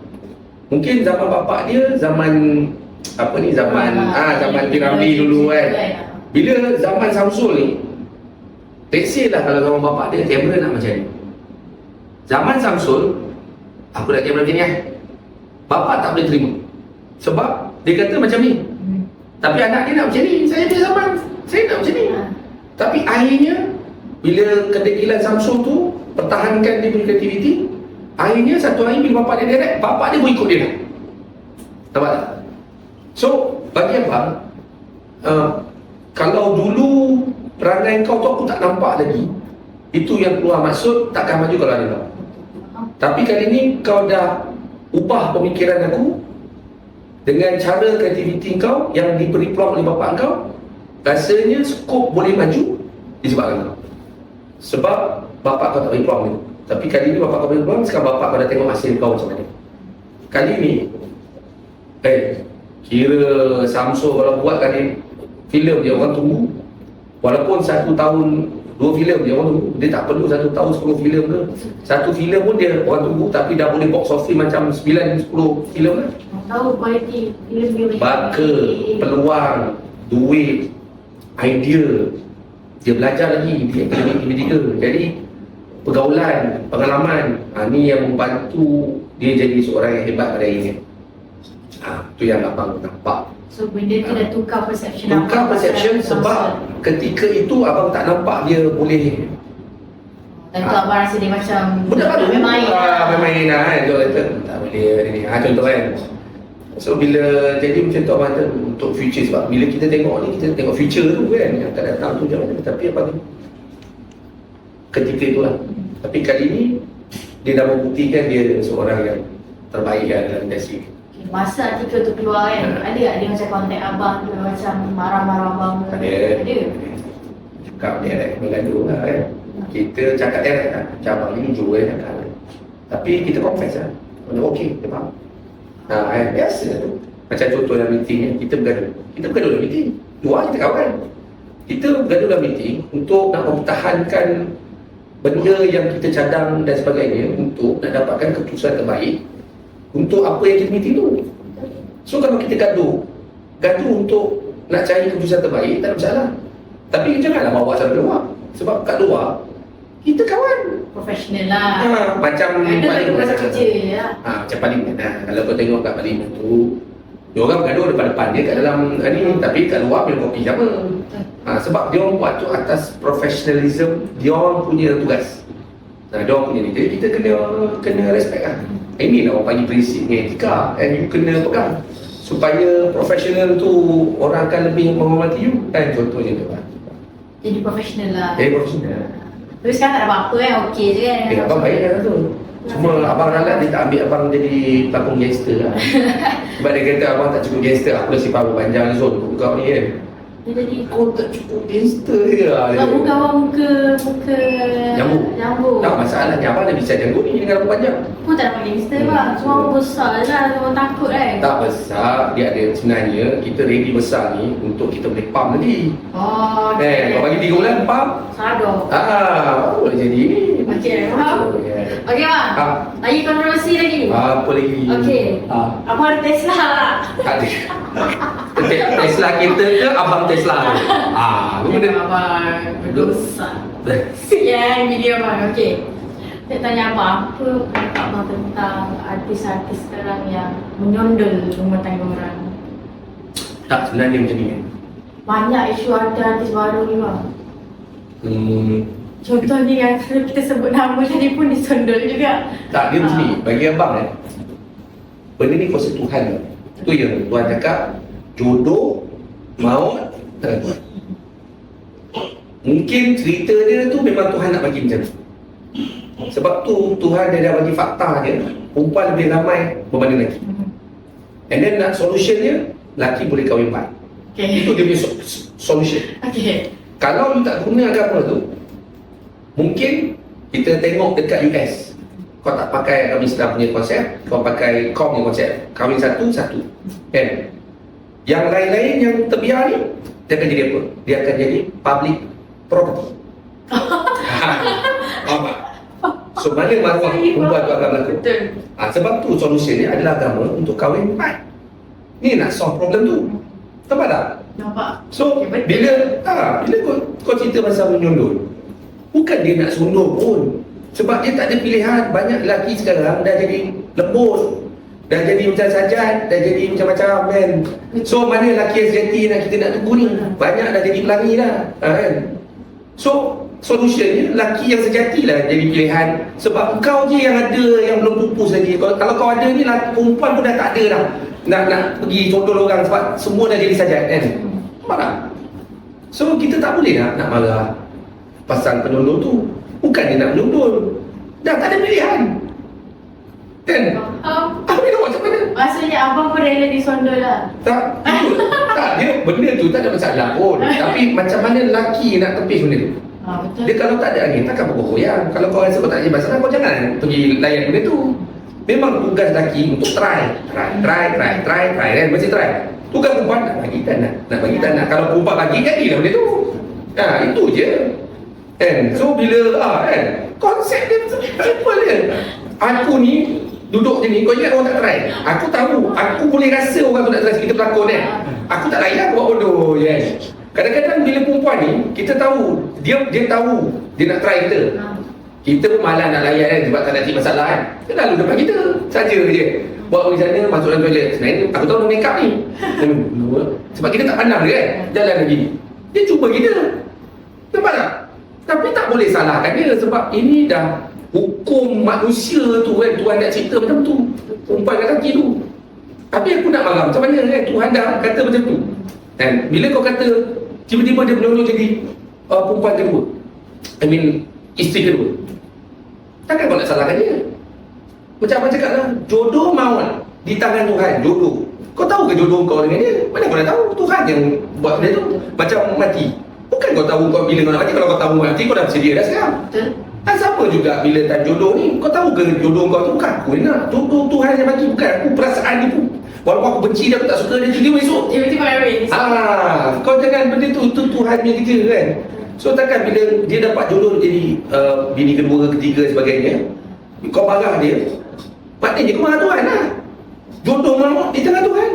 Mungkin zaman bapak dia zaman zaman Piramli dulu kan. Bila zaman Samsul ni, let's say lah kalau zaman bapak dia kamera nak macam ni. Zaman Samsul, aku nak kamera macam ni bapak tak boleh terima. Sebab dia kata macam ni. Tapi anak dia nak macam ni. Saya nak macam ni. Tapi akhirnya bila kedekilan Samsul tu pertahankan dia punya kreativiti, akhirnya satu hari bila bapak dia direct, bapak dia pun ikut dia. Nampak tak? So bagi abang, kalau dulu perangai kau tu aku tak nampak lagi, itu yang keluar maksud takkan maju kalau ada kau. Tapi kali ni kau dah ubah pemikiran aku dengan cara kreativiti kau yang diberi peluang oleh bapak kau. Rasanya skop boleh maju disebabkan kau. Sebab bapak kau tak beri peluang ni. Tapi kali ni bapak kau beri peluang, sekarang bapak kau dah tengok hasil kau macam mana. Kali ni kira Samsul kalau buat kali filem dia orang tunggu. Walaupun 1 tahun 2 filem dia orang tunggu. Dia tak perlu 1 tahun 10 filem ke. 1 filem pun dia orang tunggu, tapi dah boleh box office macam 9-10 filem lah. Tahu kualiti filem dia. Baka, peluang, duit, idea. Dia belajar lagi di akademik medical. Jadi pergaulan, pengalaman, ni yang membantu dia jadi seorang yang hebat pada ini. Tu yang abang nampak. So benda tu dah tukar perception. Tukar perception sebab ketika itu abang tak nampak dia boleh. Tentu abang rasa dia macam Budak baru main-main lah kan. Dia kata tak boleh ni. Contoh kan. So bila jadi macam tu abang kata untuk future, sebab bila kita tengok ni, kita tengok future tu kan, yang akan datang tu macam mana. Tapi abang ketika itulah. Tapi kali ni dia dah membuktikan dia seorang yang terbaik dalam industri. Masa artikel tu keluar kan, ada tak dia macam kontak abang ke, macam marah-marah abang ke? Ada. Cakap dia menggaduh lah kan. Kita cakap dia kan, macam abang ni jujur kan cakap. Tapi kita confess lah. Benda okey, dia faham. Biasa tu. Macam contoh dalam meeting ni, kita bergaduh dalam meeting. Dua kita kawan. Kita bergaduh dalam meeting untuk nak mempertahankan benda yang kita cadang dan sebagainya, untuk nak dapatkan keputusan terbaik untuk apa yang kita meeting tu. So kalau kita gaduh untuk nak cari keputusan terbaik, tak ada masalah. Tapi janganlah bawa sampai luar. Sebab kat luar kita kawan profesional lah. Macam paling rasa kerja ya. Macam parlimen. Kalau kau tengok kat parlimen tu, dia orang bergaduh depan-depan dia kat dalam ni, tapi kat luar minum kopi sama. Sebab dia orang buat tu atas professionalism, dia orang punya tugas. Dia orang punya ni. Jadi kita kena respect lah. Inilah orang panggil prinsip ni, etika, and you kena pegang supaya profesional tu orang akan lebih menghormati you kan, contohnya tu lah. Jadi profesional lah. Jadi profesional. Tapi sekarang tak ada apa-apa kan, okey je kan. Abang baik kan tu. Cuma abang ralat dia tak ambil abang jadi pelakon gangster lah. Sebab dia kata abang tak cukup gangster, aku dah simpan abang panjang so untuk kau ni kan. Dia jadi kau tak cukup gangster je lah. Muka abang muka jambu. Tak masalahnya abang dah bisa jambu ni dengan rambut panjang. Pun tak nampak gangster bang, cuma abang besar je lah, orang takut kan. Tak besar, dia ada sebenarnya kita ready besar ni untuk kita boleh pump lagi. Oh, kau bagi 3 bulan pump. Sado. Boleh jadi ni. Okey, faham? Okey bang, lagi kontroversi lagi. Apa lagi? Okey, abang ada Tesla tak? Tak ada. Tesla kita ke abang Tesla? Benda. Abang berdosa. Yang video abang, okey. Saya tanya abang, apa pendapat abang tentang artis-artis sekarang yang menyondol rumah tangga orang? Tak, sebenarnya macam ni kan. Banyak isu artis baru ni bang. Contohnya yang kalau kita sebut nama tadi pun disondol juga. Tak, dia macam ni. Bagi abang benda ni kuasa Tuhan. Tu yang Tuhan cakap, jodoh, maut, tangan Tuhan. Mungkin cerita dia tu memang Tuhan nak bagi macam tu. Sebab tu Tuhan dia dah bagi fakta dia, perempuan lebih ramai berbanding lelaki. And then nak solution dia, lelaki boleh kahwin 4. Itu dia punya solution. Kalau you tak guna agama tu, mungkin kita tengok dekat US, kau tak pakai kami Islam punya konsep, kau pakai kau punya konsep, kahwin satu kan? Yang lain-lain yang terbiar ni, dia akan jadi apa? Dia akan jadi public property. So mana maruah perempuan tu akan berlaku? Sebab tu solution ni adalah agama untuk kahwin 4. Ni nak solve problem tu. Nampak tak? Nampak. So bila kau cerita pasal menyundul, bukan dia nak sundul pun, sebab dia tak ada pilihan. Banyak lelaki sekarang dah jadi lembut, dah jadi macam sajat, dah jadi macam-macam kan. So mana lelaki yang sejati yang kita nak tunggu ni? Banyak dah jadi pelangi dah kan. So solutionnya lelaki yang sejati lah jadi pilihan. Sebab kau je yang ada, yang belum pupus lagi. Kalau kau ada ni, perempuan pun dah tak ada dah nak pergi condol orang, sebab semua dah jadi sajat kan. Nampak tak? So kita tak boleh nak marah pasal penyondol tu. Bukan dia nak menyondol, dah tak ada pilihan kan. Habis nak buat macam mana? Maksudnya abang pun rela disondol lah. Tak, dia benda tu tak ada masalah pun. Tapi macam mana lelaki nak tepis benda tu? Betul. Dia kalau tak ada angin, takkan bergoyang. Kalau kau rasa kau tak ada masalah, kau jangan pergi layan benda tu. Memang tugas lelaki untuk try kan, mesti try. Tugas perempuan nak bagi tak nak. Kalau perempuan bagi, jadilah benda tu. Itu je kan. So bila kan, konsep dia simple je. Aku ni duduk je ni, kau ingat orang tak try? Aku tahu, aku boleh rasa orang tu nak try. Kita pelakon kan, aku tak layan buat bodoh je kan. Kadang-kadang bila perempuan ni, kita tahu dia tahu dia nak try kita. Kita pun malas nak layan kan, sebab tak nak cik masalah kan. Dia lalu depan kita saja je, buat pergi sana, masuk dalam toilet. Sebenarnya aku tahu make up ni. Sebab kita tak pandang dia kan, jalan lagi. Dia cuba kita. Nampak tak? Tapi tak boleh salahkan dia, sebab ini dah hukum manusia tu kan. Tuhan dah cipta macam tu, perempuan dan lelaki tu. Tapi aku nak marah macam mana kan, Tuhan dah kata macam tu. Dan bila kau kata tiba-tiba dia menyolong jadi perempuan kedua, isteri kedua, takkan kau nak salahkan dia? Macam abang cakap lah, jodoh maut di tangan Tuhan. Jodoh, kau tahu ke jodoh kau dengan dia? Mana kau nak tahu? Tuhan yang buat benda tu. Macam mati, bukan kau tahu kau bila kau nak mati. Kalau kau tahu mati, kau dah bersedia dah sekarang. Betul. Sama juga bila tak jodoh ni, kau tahu ke jodoh kau tu? Bukan aku nak, jodoh Tuhan yang bagi. Bukan aku, perasaan dia pun. Walaupun aku benci dia, aku tak suka dia, tiba-tiba esok Tiba-tiba kahwin. kau jangan benda tu Tuhan punya kerja kan. So takkan bila dia dapat jodoh jadi bini kedua, ketiga sebagainya, kau marah dia, maknanya kau marah Tuhan lah. Jodoh maut di tangan Tuhan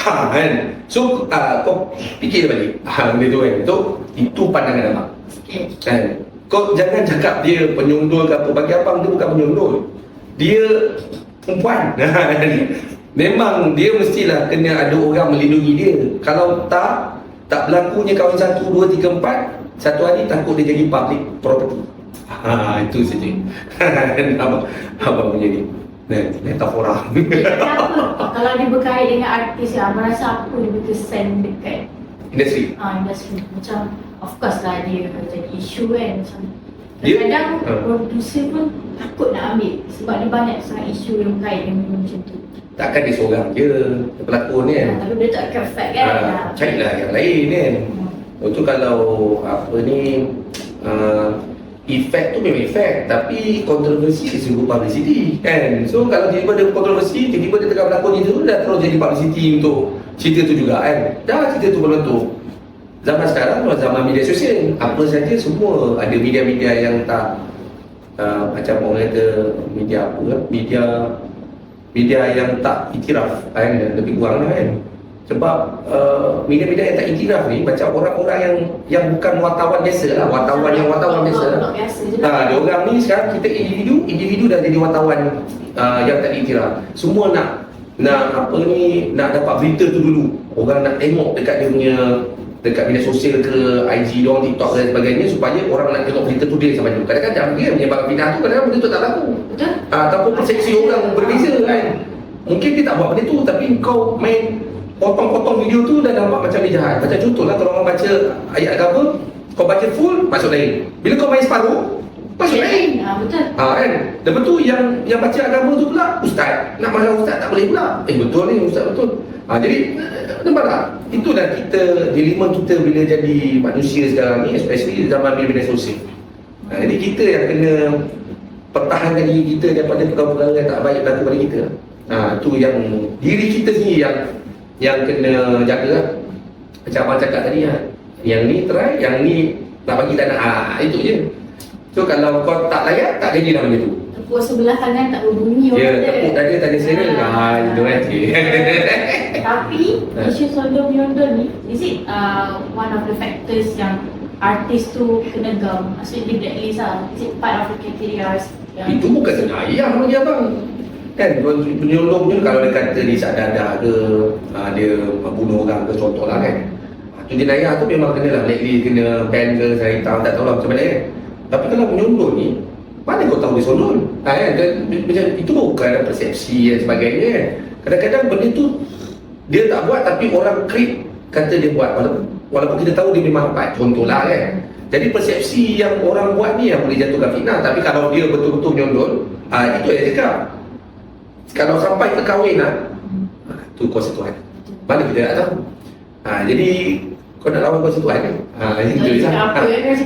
kan. So kau fikir balik benda tu kan. So itu pandangan abang kan. Kau jangan cakap dia penyondol ke apa. Bagi abang dia bukan penyondol, dia perempuan. Memang dia mestilah kena ada orang melindungi dia. Kalau tak berlakunya kahwin 1, 2, 3, 4, satu hari takut dia jadi public property. Itu saja. Abang punya ni metafora. Kalau dia berkait dengan artis, abang rasa apa dia berkesan dekat industri? Industri. Macam of course lah dia jadi isu kan. Macam Dia- kadang producer pun takut nak ambil sebab dia banyak sangat isu yang berkait dengan macam tu. Takkan dia seorang je pelakon ni kan. Tapi dia tak perfect kan. Carilah yang lain kan. Itu kalau apa ni, efek tu memang efek, tapi kontroversi dia sungguh publicity kan. So kalau tiba-tiba ada kontroversi, tiba-tiba dia tengah berlakon itu, dah terus jadi publicity untuk cerita tu juga kan. Dah cerita tu meletup. Zaman sekarang zaman media sosial, apa saja semua ada media-media yang tak macam orang kata media apa kan, media yang tak iktiraf kan, lebih kurang lah kan. Sebab media-media yang tak iktiraf ni macam orang-orang yang bukan wartawan biasa lah, wartawan biasa lah. Dia orang ni sekarang kita individu dah jadi wartawan yang tak iktiraf. Semua nak apa ni, nak dapat berita tu dulu. Orang nak tengok dekat dia punya, dekat media sosial ke, IG diorang, TikTok dan sebagainya, supaya orang nak tengok berita tu dia sampai dulu. Kadang-kadang dia menyebabkan fitnah tu, kadang-kadang benda tu tak berlaku. Betul. Ataupun persepsi orang berbeza kan. Mungkin dia tak buat benda tu, tapi kau main potong-potong video tu dah nampak macam dia jahat. Macam contohlah kalau orang baca ayat agama, kau baca full, maksud lain. Bila kau main separuh, maksud lain. Betul. Kan. Lepas tu yang baca agama tu pula, ustaz. Nak marah ustaz tak boleh pula. Betul ni ustaz, betul. Jadi nampak tak? Itulah dilema kita bila jadi manusia sekarang ni, especially zaman media sosial. Jadi kita yang kena pertahankan diri kita daripada perkara-perkara yang tak baik berlaku pada kita. Itu yang diri kita sendiri yang kena jaga lah. Macam abang cakap tadi lah, yang ni try, yang ni nak bagi tak nak, itu je. So kalau kau tak layak, tak jadi lah benda tu. Tepuk sebelah tangan tak berbunyi Ya, tepuk dada tak ada selera. Itu kan. Tapi isu sondong-menyondong ni, is it one of the factors yang artis tu kena gam? Maksudnya dia blacklist lah. Is it part of the criteria yang Itu bukan senayan bagi abang. Kan penyolong tu kalau dia kata dia sadar ke, dia bunuh orang ke, contoh lah kan. Tu jenayah tu memang kena lah blacklist, kena ban ke, saya tak tahu lah macam mana kan. Tapi kalau penyolong ni, mana kau tahu dia sondol? Kan? Macam itu bukan ada persepsi dan sebagainya kan. Kadang-kadang benda tu dia tak buat tapi orang krip kata dia buat, walaupun kita tahu dia memang buat, contohlah kan. Jadi persepsi yang orang buat ni yang boleh jatuhkan fitnah. Tapi kalau dia betul-betul menyondol, itu yang saya cakap. Kalau sampai ke kahwin tu kuasa Tuhan. Mana kita tak tahu. Jadi kau nak lawan kuasa Tuhan kan? Itu je lah.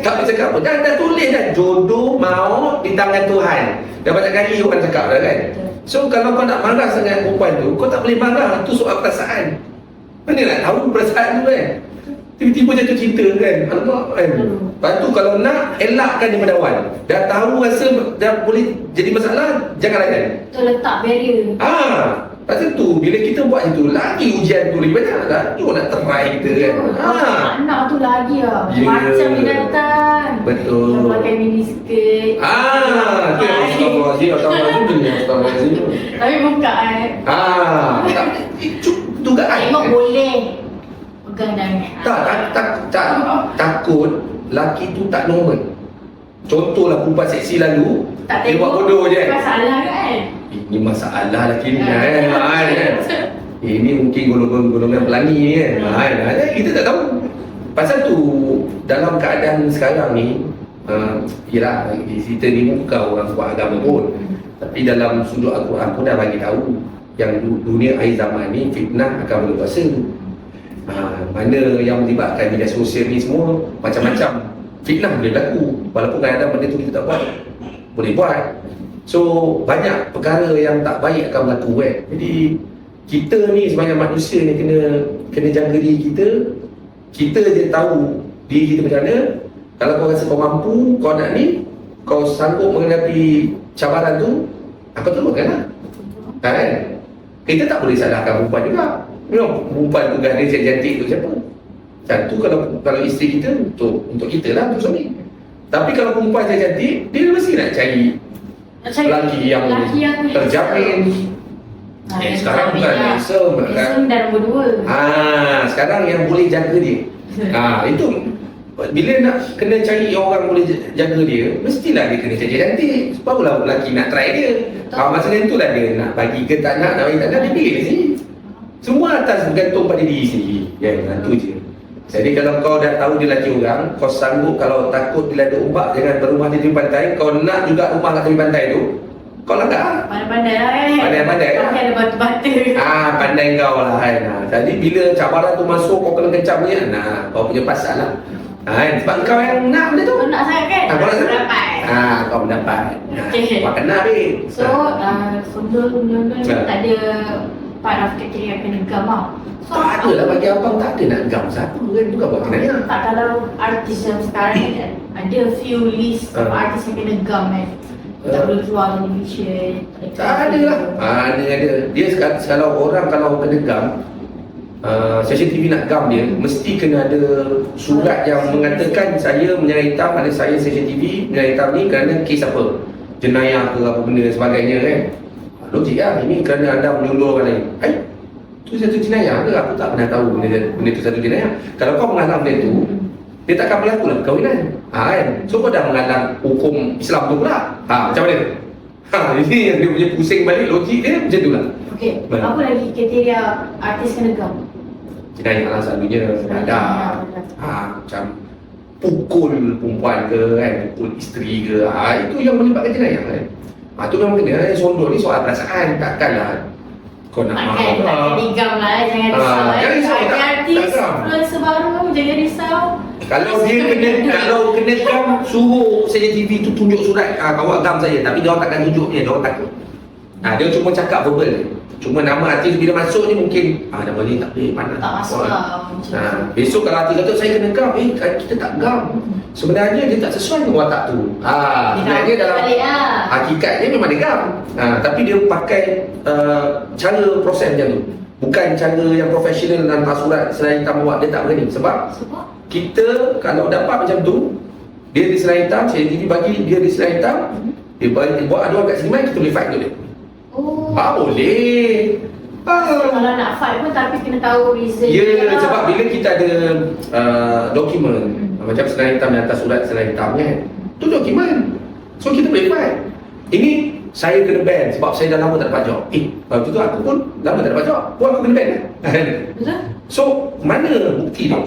Tak boleh cakap apa. Dah tulis dah, jodoh maut di tangan Tuhan. Dah banyak kali orang cakap dah kan. So kalau kau nak marah sangat perempuan tu, kau tak boleh marah. Itu soal perasaan. Mana nak tahu perasaan tu kan? Tiba-tiba jatuh cinta kan. Alamak kan. Lepas tu kalau nak, elakkan daripada awal. Dah tahu rasa dah boleh jadi masalah, jangan layan. tu letak barrier. Pasal tu bila kita buat itu, lagi ujian tu lebih banyak. Lagi orang nak try kita kan. Anak tu lagi lah. Ya. Macam binatang. Betul. Yang pakai miniskirt. Tu yang Astagfirullahaladzim. Tapi buka Itu dugaan. tengok boleh pegang tangan. Takut laki tu tak normal. Contohlah perempuan seksi lalu, Tak dia buat tengok bodoh je. masalah kan. Ini masalah laki ni kan. Ini mungkin golongan pelani ni kan. Kita tak tahu. Pasal tu dalam keadaan sekarang ni, yelah kita ni bukan orang buat agama pun, tapi dalam sudut Al-Quran pun dah bagi tahu yang dunia akhir zaman ni fitnah akan berkuasa. Mana yang melibatkan media sosial ni semua macam-macam fitnah boleh berlaku, walaupun kadang-kadang benda tu kita tak buat, boleh buat. So banyak perkara yang tak baik akan berlaku kan. Jadi kita ni sebagai manusia ni kena jaga diri kita. Kita je tahu diri kita macam mana. Kalau kau rasa kau mampu, kau nak ni, kau sanggup menghadapi cabaran tu, kau teruskan lah. Kan? Kita tak boleh salahkan perempuan juga. Memang perempuan tu kan dia cantik tu siapa? Satu kalau isteri kita untuk kita lah, untuk suami. Tapi kalau perempuan saya cantik, dia mesti nak cari lelaki yang terjamin. Sekarang bukan handsome kan. Dan nombor 2. Sekarang yang boleh jaga dia. Itu bila nak kena cari orang boleh jaga dia, mestilah dia kena cari cantik. Barulah lelaki nak try dia. Masa itulah dia nak bagi ke tak nak bagi tak nak, dia pilih sendiri. Semua atas bergantung pada diri sendiri. Itu je. Jadi kalau kau dah tahu dia lelaki orang, kau sanggup, kalau takut bila ada ombak jangan berumah di tepi pantai, kau nak juga rumah kat tepi pantai tu, kau langgar. Pandai-pandai lah kan. Pandai-pandai kan. Pakai ada batu-batu. Pandai kau lah kan. Jadi bila cabaran tu masuk, kau kena kencam ni, kau punya pasal lah. Sebab kau yang nak benda tu. Kau nak sangat kan? Kau nak sangat. Dapat. Kau mendapat. Okay. Kau kena habis. So, sondol-menyondol ni tak ada part of kriteria yang kena gam lah. So, Tak ada lah bagi abang, tak ada nak gam siapa kan. Bukan buat kenanya. Tak, kalau artis yang sekarang ni kan, ada few list of artis yang kena gam kan. Tak boleh keluar dari Malaysia. Tak ada lah. Ada. Dia kalau orang kalau kena gam, stesen TV nak gam dia, mesti kena ada surat yang mengatakan saya menyerah hitam, ada saya stesen TV menyerah hitam ni kerana kes apa, jenayah ke apa benda dan sebagainya kan. Logik lah, ini kerana anda menyuruh orang lain. Tu satu jenayah ke? Aku tak pernah tahu benda tu satu jenayah. Kalau kau mengalang benda tu, dia takkan berlaku lah perkahwinan. Kan? So kau dah mengalang hukum Islam tu pula. Macam mana? Ini yang dia punya pusing balik logik dia macam tu lah. Okey, apa lagi kriteria artis kena gam? Jenayah lah selalunya ada. Macam pukul perempuan ke kan, pukul isteri ke, itu yang menyebabkan jenayah kan. Tu memang kena. Sondor ni soal perasaan, takkanlah kau nak Takkan tak jadi gam lah, jangan risau. Jangan risau, Ada artis tak influencer baru, jangan risau. Kalau dia kena gam, suruh saya TV tu tunjuk surat, kawak gam saya, tapi dia orang takkan tunjuk dia orang takut. Dia cuma cakap verbal. Cuma nama artis bila masuk ni mungkin nama ni tak boleh panas. Tak masuk lah. Besok kalau artis kata saya kena gam, kita tak gam. Sebenarnya dia tak sesuai dengan watak tu. Sebenarnya dalam hakikatnya memang dia gam. Tapi dia pakai cara proses macam tu. Bukan cara yang profesional dan hantar surat selain hitam buat, dia tak berani. Sebab kita kalau dapat macam tu, dia di selain hitam, CCTV bagi dia di selain hitam, dia buat aduan kat sini, kita boleh fight tu dia. Boleh. Kalau nak fight pun tapi kena tahu reason. Sebab bila kita ada dokumen macam selain hitam yang atas surat selain hitam kan, tu dokumen. So kita boleh fight. Ini saya kena ban sebab saya dah lama tak dapat job. Waktu tu aku pun lama tak dapat job, pun aku kena ban kan. Betul? So mana bukti tu?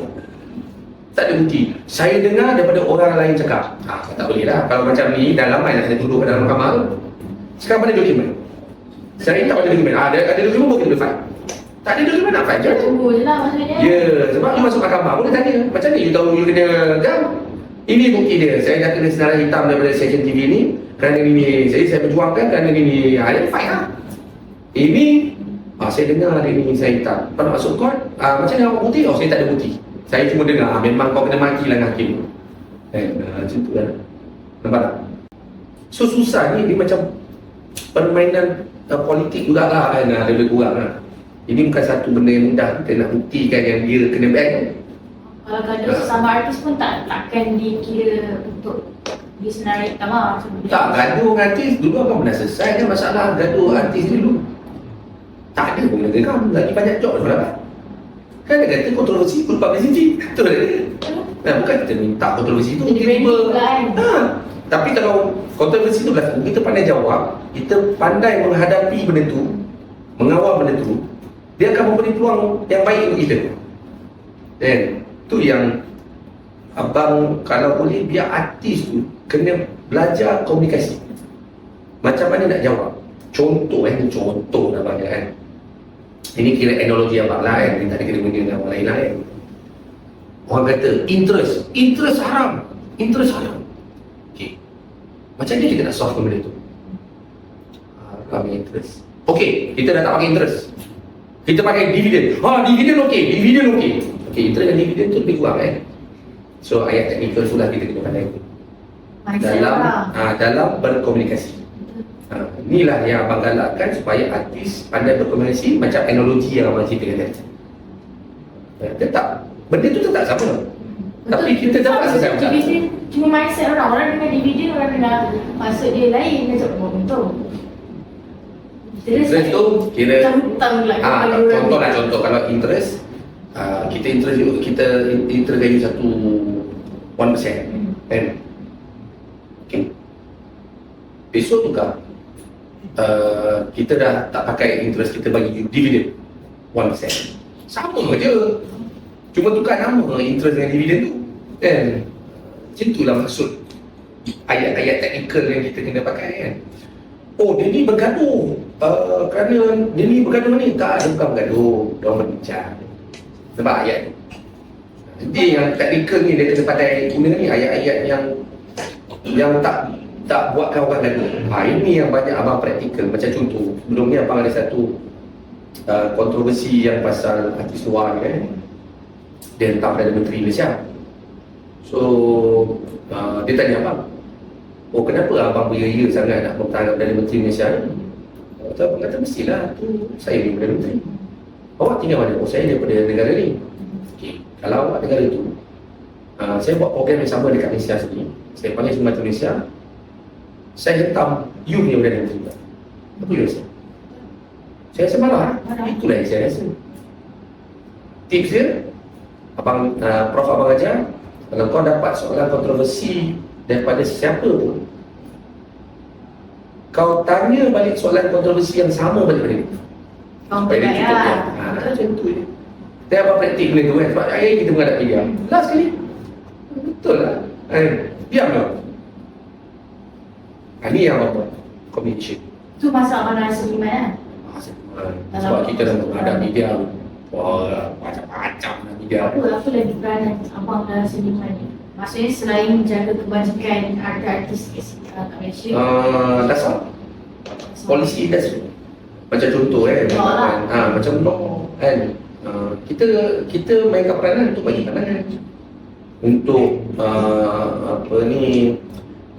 Tak ada bukti. Saya dengar daripada orang lain cakap, saya tak boleh lah. Kalau macam ni dah lama dah saya duduk kat dalam kamar tu. Sekarang mana dokumen? Saya tak ada dokumen. Ada dokumen pun kita boleh fight. Tak ada dokumen nak fight je. Tunggu je lah maksudnya. Sebab you masuk mahkamah boleh tanya, macam ni you tahu you kena gam? Ini bukti dia. Saya dah kena senarai hitam daripada stesen TV ni kerana ini saya berjuangkan kerana ini. Dia fight lah. Ini saya dengar hari ni saya hitam. Kalau nak masuk court, macam ni awak bukti? Saya tak ada bukti. Saya cuma dengar, memang kau kena mati lah hakim. Macam tu lah. Nampak tak? So susah ni, dia macam permainan politik jugalah kan, lebih kurang lah. Ini bukan satu benda yang mudah kita nak buktikan yang dia kena ban. Kalau gaduh sesama artis pun takkan dikira untuk disenarai hitam lah. Tak, gaduh artis dulu akan pernah selesai kan masalah gaduh artis dulu. Tak ada pun benda kan, lagi banyak job dulu lah. Kan dia kata kontroversi pun publicity. Betul tak? Bukan kita minta kontroversi tu tiba-tiba. Tapi kalau kontroversi tu berlaku, kita pandai jawab, kita pandai menghadapi benda tu, mengawal benda tu, dia akan memberi peluang yang baik untuk kita. Dan tu yang abang kalau boleh biar artis tu kena belajar komunikasi. Macam mana nak jawab? Contoh contoh lah banyak kan. Ini kira analogi abang lah kan, dia tak ada kena guna dengan orang lain lah kan. Orang kata interest haram. Okay, macam ni kita nak solve benda tu? Haram interest. Okay, kita dah tak pakai interest, kita pakai dividen. Dividen okey. Okay, interest dan dividen tu lebih kurang kan. So ayat teknikal sudah kita kena pandai dalam berkomunikasi. Inilah yang abang galakkan supaya artis pandai berkomunikasi macam analogi yang abang ceritakan tadi. Benda tu tetap sama. Betul. Tapi kita dapat selesai. Dividen cuma mindset orang dengan dividen, orang dengar maksud dia lain macam betul. Interest tu kira contoh kalau interest, kita interest juga, kita interest gaji 1% kan. Okay. Besok tukar, kita dah tak pakai interest, kita bagi dividen 1%. Sama je, cuma tukar nama interest dengan dividen tu kan. Macam itulah maksud ayat-ayat teknikal yang kita kena pakai kan. Dia ni bergaduh kerana dia ni bergaduh ni. Tak, dia bukan bergaduh, dia orang berbincang. Nampak ayat ni? Jadi yang teknikal ni dia kena pandai guna ni ayat-ayat yang tak buatkan orang gaduh. Ini yang banyak abang praktikal. Macam contoh, sebelum ni abang ada satu kontroversi yang pasal artis luar ni kan. Dia hentam Perdana Menteri Malaysia. So dia tanya abang, oh kenapa abang beria sangat nak mempertahankan Perdana Menteri Malaysia ni? Abang kata mestilah tu saya ni Perdana Menteri. Awak tinggal mana? Oh saya daripada negara ni. Okay. Kalau awak negara tu, saya buat program yang sama dekat Malaysia sini. Saya panggil semua Malaysia. Saya hentam you punya Perdana Menteri. Apa you rasa? Saya rasa marah. Itulah yang saya rasa. Tips dia, abang, Prof abang ajar, kalau kau dapat soalan kontroversi daripada siapa pun, kau tanya balik soalan kontroversi yang sama balik pada dia. Supaya dia cukup kan. Macam tu je. Dan abang praktik benda tu kan. Sebab hari kita menghadapi dia. Last sekali. Betul lah. Diam lah. Ini yang abang buat. Communication. Tu masa abang dah seniman Sebab kita dah menghadapi dia. Wah, macam-macam lah dia. Apa lagi peranan abang dalam seniman ni? Maksudnya selain menjaga kebajikan artis kat Malaysia, dasar polisi industri. Macam contoh macam law kan. Kita mainkan peranan untuk bagi pandangan, untuk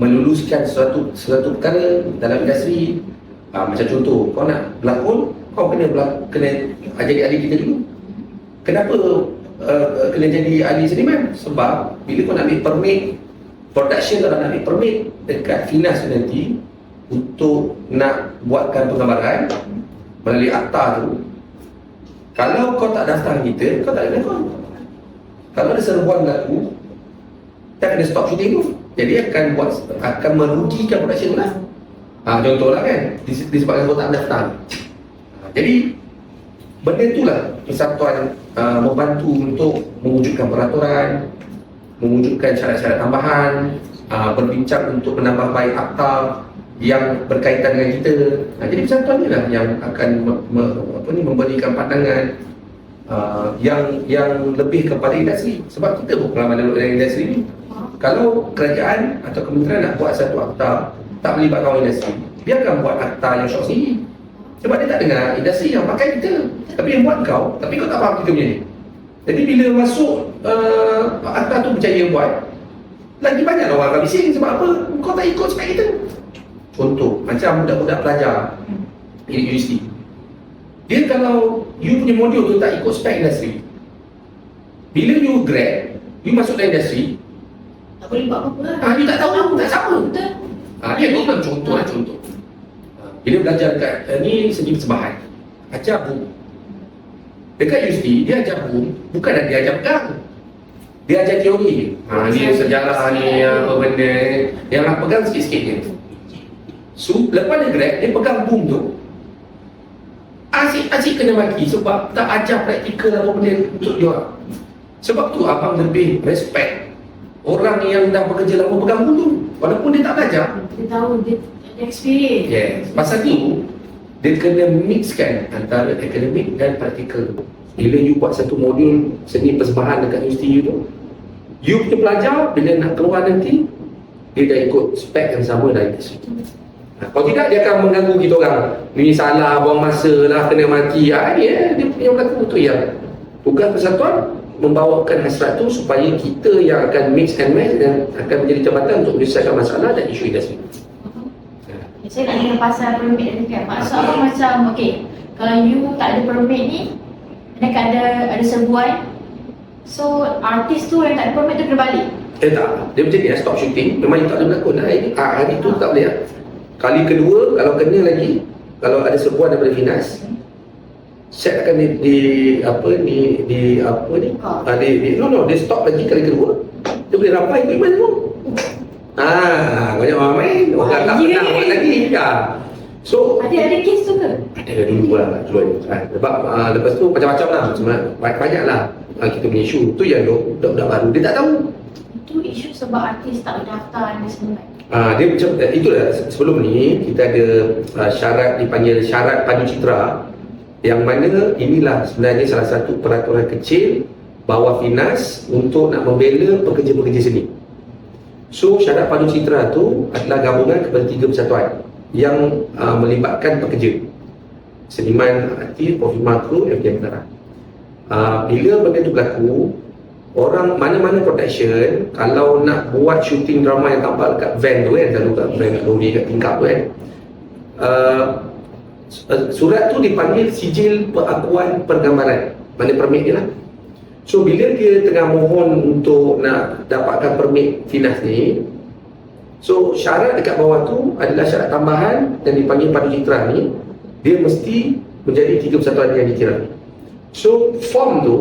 meluluskan sesuatu perkara dalam industri. Macam contoh, kau nak berlakon, kau kena jadi ahli kita dulu. Kenapa kena jadi ahli seniman? Sebab bila kau nak ambil permit production, kau nak ambil permit dekat Finas nanti untuk nak buatkan penggambaran melalui akta tu, kalau kau tak daftar kita, kau tak boleh berlakon. Kalau ada serbuan berlaku, kita kena stop shooting tu. Jadi akan merugikan production tu lah. Contohlah kan, disebabkan kau tak daftar. Jadi benda itulah persatuan membantu untuk mewujudkan peraturan, mewujudkan syarat-syarat tambahan, berbincang untuk menambah baik akta yang berkaitan dengan kita. Jadi persatuan inilah yang akan memberikan pandangan yang lebih kepada industri. Sebab kita berpengalaman dalam industri ni. Kalau kerajaan atau kementerian nak buat satu akta tak melibatkan orang industri, biarkan buat akta yang syok sendiri. Sebab dia tak dengar industri yang pakai kita, tapi yang buat kau, tapi kau tak faham kita punya ni. Jadi bila masuk akta tu percaya buat, lagi banyak orang akan bising. Sebab apa? Kau tak ikut spek kita. Contoh, macam budak-budak pelajar di universiti, dia kalau you punya modul tu tak ikut spek industri, bila you grad, you masuk dalam industri, tak boleh buat apa-apa. you tak tahu, tak sama. Betul. Dia tu kan contoh. Bila belajar dekat ni segi persembahan, ajar buku. Dekat universiti, dia ajar buku, bukan dia ajar pegang. Dia ajar teori. Ni sejarah ni, apa benda, yang nak pegang sikit-sikit je. So, lepas dia grad, dia pegang boom tu. Asyik kena maki sebab tak ajar praktikal apa benda untuk dia. Sebab tu abang lebih respect orang yang dah bekerja lama pegang boom tu. Walaupun dia tak belajar, Dia tahu, dia ada experience. yes. Pasal tu, dia kena mixkan antara akademik dan praktikal. Bila you buat satu modul seni persembahan dekat universiti you tu, you punya pelajar bila nak keluar nanti, dia dah ikut spek yang sama dari situ. Kalau tidak, dia akan mengganggu kita orang. Ni salah, buang masa lah, kena mati. Dia punya berlaku tu yang tugas persatuan membawakan hasrat tu supaya kita yang akan mix and match dan akan menjadi jabatan untuk menyelesaikan masalah dan isu industri. Saya nak tanya pasal permit tadi kan. Maksud apa macam, kalau you tak ada permit ni, dekat ada serbuan, so artis tu yang tak ada permit tu kena balik. Tak, dia macam ni lah, stop shooting. Memang you tak boleh berlakon lah. Hari tu tak boleh lah. Kali kedua, kalau kena lagi, kalau ada serbuan daripada Finas, set akan dia stop lagi kali kedua. Dia boleh rampai equipment tu. Banyak orang main, orang tak pernah buat lagi. So Ada kes tu ke? ada dulu lah sebab lepas tu macam-macam lah, banyak lah kita punya isu tu yang budak-budak baru dia tak tahu. Itu isu sebab artis tak berdaftar dan semua. Dia macam itulah, sebelum ni kita ada syarat, dipanggil syarat padu citra, yang mana inilah sebenarnya salah satu peraturan kecil bawah Finas untuk nak membela pekerja-pekerja seni. So syarat padu citra tu adalah gabungan kepada 3 persatuan yang melibatkan pekerja, seniman, artis, performa, kru, FDM Pengarah. Bila benda tu berlaku, orang mana-mana production kalau nak buat syuting drama yang tampak dekat van tu kan, selalu kat van, kat lori, kat tingkap tu kan, surat tu dipanggil sijil pengakuan pergambaran, mana permit dia lah. So bila dia tengah mohon untuk nak dapatkan permit Finas ni, so syarat dekat bawah tu adalah syarat tambahan dan dipanggil padu citra ni, dia mesti menjadi 3 persatuan yang dikira. So form tu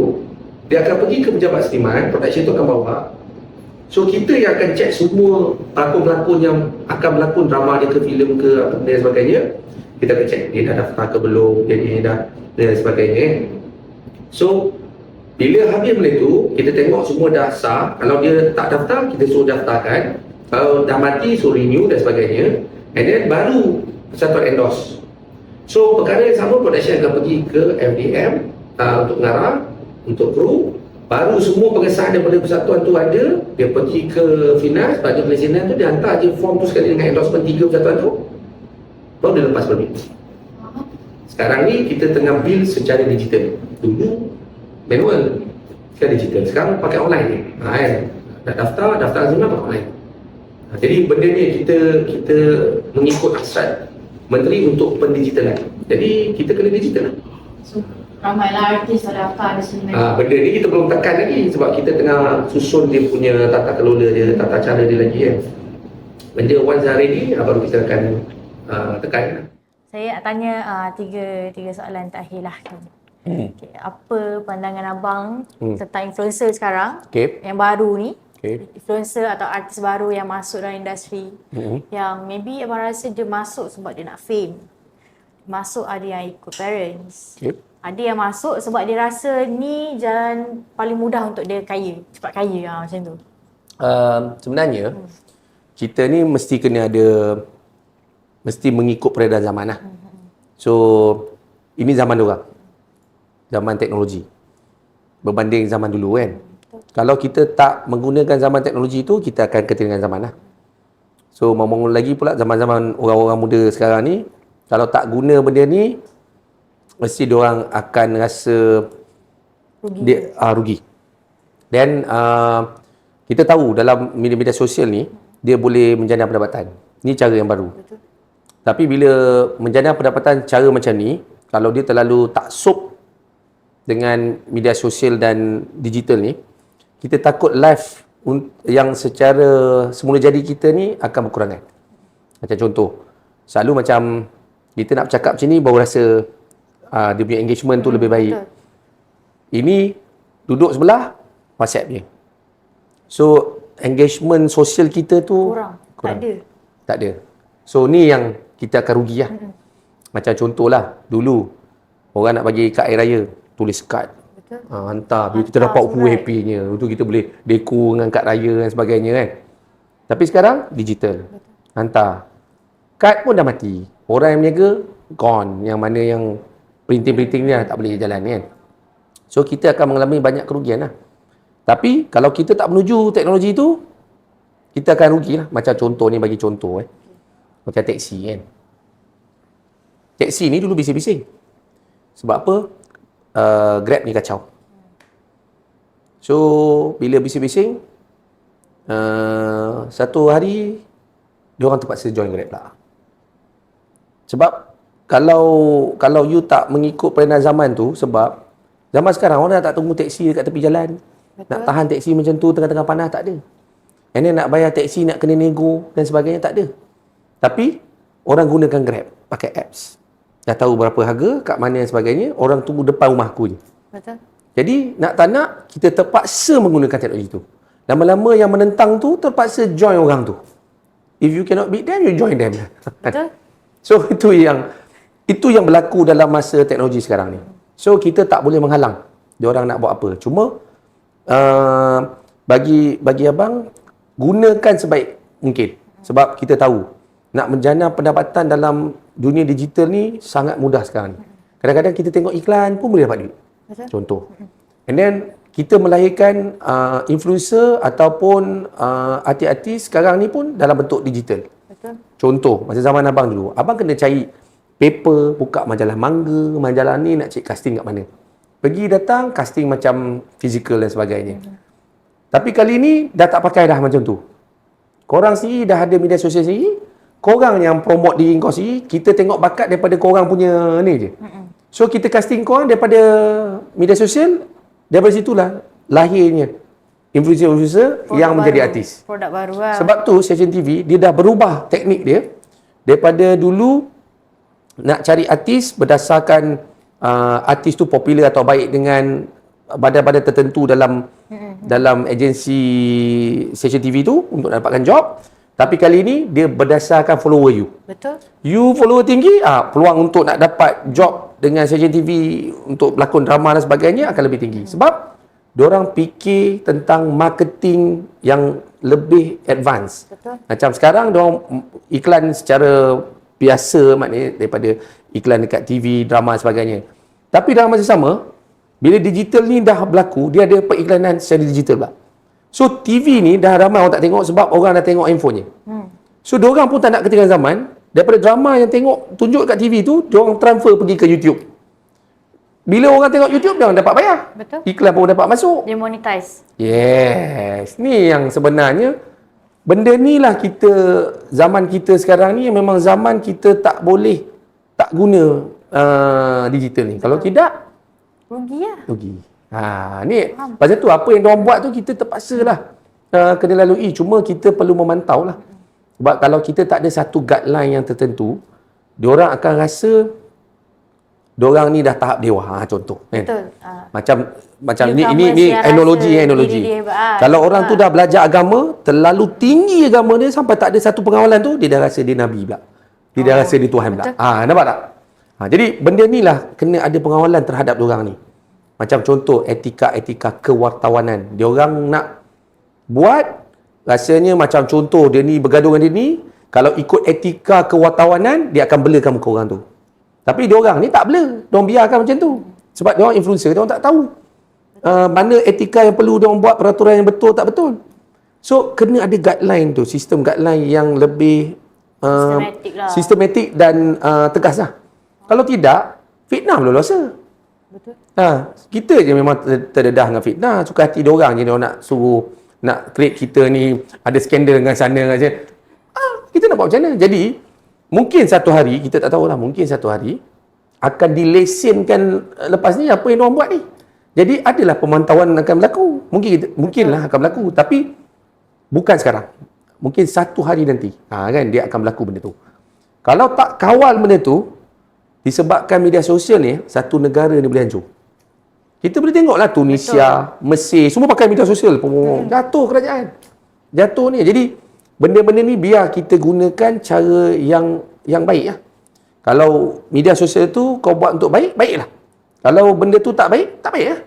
dia akan pergi ke pejabat seniman, production tu akan bawa. So kita yang akan check semua pelakon-pelakon yang akan berlakon drama dia ke filem ke apa dan sebagainya. Kita akan check dia dah daftar ke belum, dia dah dan sebagainya. So bila habis benda tu, kita tengok semua dah sah. Kalau dia tak daftar, kita suruh daftarkan. Kalau dah mati, suruh renew dan sebagainya. And then baru persatuan endorse. So perkara yang sama, production akan pergi ke FDM untuk pengarah, untuk kru. Baru semua pengesahan daripada persatuan tu ada, dia pergi ke Finas, baca pelesinan tu, dia hantar je form tu sekali dengan endorsement 3 persatuan tu, baru dia lepas permit. Sekarang ni kita tengah build secara digital. Dulu manual, sekarang digital. Sekarang pakai online ni. Kan? Nak daftar semua pakai online. Jadi benda ni kita mengikut hasrat Menteri untuk pendigitalan. Jadi kita kena digital lah. So ramailah artis ada daftar di sini. Benda ni kita belum tekan lagi sebab kita tengah susun dia punya tata kelola dia, tata cara dia lagi kan. Benda once dah ready, baru kita akan tekan. Saya nak tanya tiga soalan terakhir lah. Okay, apa pandangan abang tentang influencer sekarang yang baru ni? Influencer atau artis baru yang masuk dalam industri, yang maybe abang rasa dia masuk sebab dia nak fame, masuk ada yang ikut parents, ada yang masuk sebab dia rasa ni jalan paling mudah untuk dia kaya, cepat kaya macam tu. Sebenarnya kita ni mesti kena ada, mesti mengikut peredaran zaman lah. So ini zaman diorang, zaman teknologi berbanding zaman dulu kan. Kalau kita tak menggunakan zaman teknologi itu, kita akan ketinggalan zaman lah. So ngomong lagi pula zaman-zaman orang-orang muda sekarang ni, kalau tak guna benda ni, mesti diorang akan rasa rugi. Dan kita tahu dalam media-media sosial ni, dia boleh menjana pendapatan. Ni cara yang baru. Betul. Tapi bila menjana pendapatan cara macam ni, kalau dia terlalu taksub dengan media sosial dan digital ni, kita takut live yang secara semula jadi kita ni akan berkurangan. Macam contoh, selalu macam kita nak bercakap macam ni baru rasa dia punya engagement tu lebih baik. Betul. Ini duduk sebelah, WhatsApp je. So engagement sosial kita tu kurang. Tak ada. So ni yang kita akan rugi lah. Macam contohlah, dulu orang nak bagi kad air raya, tulis kad. Hantar, bila kita dapat happy-nya. Itu kita boleh dekor dengan kad raya dan sebagainya kan. Tapi sekarang digital. Hantar. Kad pun dah mati. Orang yang berniaga gone. Yang mana yang printing-printing ni tak boleh jalan kan. So kita akan mengalami banyak kerugian lah. Tapi kalau kita tak menuju teknologi tu, kita akan rugi lah. Macam contoh ni, bagi contoh macam teksi kan. Teksi ni dulu bising-bising. Sebab apa? Grab ni kacau. So bila bising-bising, satu hari diorang terpaksa join Grab lah. Sebab kalau you tak mengikut peredaran zaman tu, sebab zaman sekarang orang dah tak tunggu teksi dekat tepi jalan. Betul. Nak tahan teksi macam tu tengah-tengah panas tak ada. And then nak bayar teksi, nak kena nego dan sebagainya tak ada. Tapi orang gunakan Grab pakai apps. Dah tahu berapa harga, kat mana dan sebagainya, orang tunggu depan rumah aku je. Betul. Jadi nak tak nak, kita terpaksa menggunakan teknologi tu. Lama-lama yang menentang tu terpaksa join orang tu. If you cannot beat them, you join them. Betul. So itu yang berlaku dalam masa teknologi sekarang ni. So kita tak boleh menghalang diorang nak buat apa. Cuma bagi abang, gunakan sebaik mungkin. Sebab kita tahu nak menjana pendapatan dalam dunia digital ni sangat mudah sekarang. Kadang-kadang kita tengok iklan pun boleh dapat duit. Betul. Contoh. And then kita melahirkan influencer ataupun artis-artis sekarang ni pun dalam bentuk digital. Betul. Contoh, masa zaman abang dulu, abang kena cari paper, buka majalah mangga, majalah ni nak cek casting kat mana. Pergi datang, casting macam fizikal dan sebagainya. Tapi kali ni dah tak pakai dah macam tu. Korang sendiri dah ada media sosial sendiri, korang yang promote diri kau sendiri, kita tengok bakat daripada korang punya ni je. So kita casting korang daripada media sosial, daripada situlah lahirnya influencer yang menjadi artis. Produk baru lah. Sebab tu Session TV dia dah berubah teknik dia daripada dulu nak cari artis berdasarkan artis tu popular atau baik dengan badan-badan tertentu dalam agensi Session TV tu untuk dapatkan job. Tapi kali ni dia berdasarkan follower you. Betul. You follower tinggi, peluang untuk nak dapat job dengan Session TV untuk berlakon drama dan sebagainya akan lebih tinggi. Sebab diorang fikir tentang marketing yang lebih advance. Betul. Macam sekarang diorang iklan secara biasa, maknanya daripada iklan dekat TV, drama dan sebagainya. Tapi dalam masa sama, bila digital ni dah berlaku, dia ada periklanan secara digital pula. So TV ni dah ramai orang tak tengok sebab orang dah tengok handphonenya. So diorang pun tak nak ketinggalan zaman. Daripada drama yang tengok tunjuk kat TV tu, diorang transfer pergi ke YouTube. Bila orang tengok YouTube, dia orang dapat bayar. Betul. Iklan pun dapat masuk. Dia monetize. Yes. Ni yang sebenarnya, benda ni lah zaman kita sekarang ni memang zaman kita tak boleh tak guna digital ni. Kalau tidak, Rugi lah. rugi. Ni pasal tu apa yang diorang buat tu kita terpaksa lah kena lalui. Cuma kita perlu memantau lah. Sebab kalau kita tak ada satu guideline yang tertentu, diorang akan rasa diorang ni dah tahap dewa, contoh kan. Betul. Macam ni Newcomers yang analogi. rasa diri dia hebat. Kalau orang tu dah belajar agama, terlalu tinggi agama dia sampai tak ada satu pengawalan tu, dia dah rasa dia nabi pula. Dia dah rasa dia Tuhan pula. Nampak tak? Jadi benda ni lah kena ada pengawalan terhadap diorang ni. Macam contoh etika kewartawanan. Diorang nak buat, rasanya macam contoh dia ni bergaduh dengan dia ni, kalau ikut etika kewartawanan, dia akan belakan muka orang tu. Tapi diorang ni tak bela. Diorang biarkan macam tu. Sebab diorang influencer, diorang tak tahu mana etika yang perlu diorang buat, peraturan yang betul tak betul. So, kena ada guideline tu. Sistem guideline yang lebih sistematik dan tegas lah. Kalau tidak, fitnah belum rasa. Betul. Kita je memang terdedah dengan fitnah. Suka hati diorang je diorang nak suruh, nak create kita ni ada skandal dengan sana dengan sini. Kita nak buat macam mana? Jadi, mungkin satu hari, kita tak tahulah, mungkin satu hari akan dilesenkan lepas ni apa yang diorang buat ni. Jadi adalah pemantauan akan berlaku. Mungkinlah akan berlaku, tapi bukan sekarang. Mungkin satu hari nanti. Kan dia akan berlaku benda tu. Kalau tak kawal benda tu, disebabkan media sosial ni, satu negara ni boleh hancur. Kita boleh tengoklah Tunisia, Mesir, semua pakai media sosial. Jatuh kerajaan. Jatuh ni. Jadi benda-benda ni biar kita gunakan cara yang baik lah. Kalau media sosial tu kau buat untuk baik, baiklah. Kalau benda tu tak baik, tak baik lah.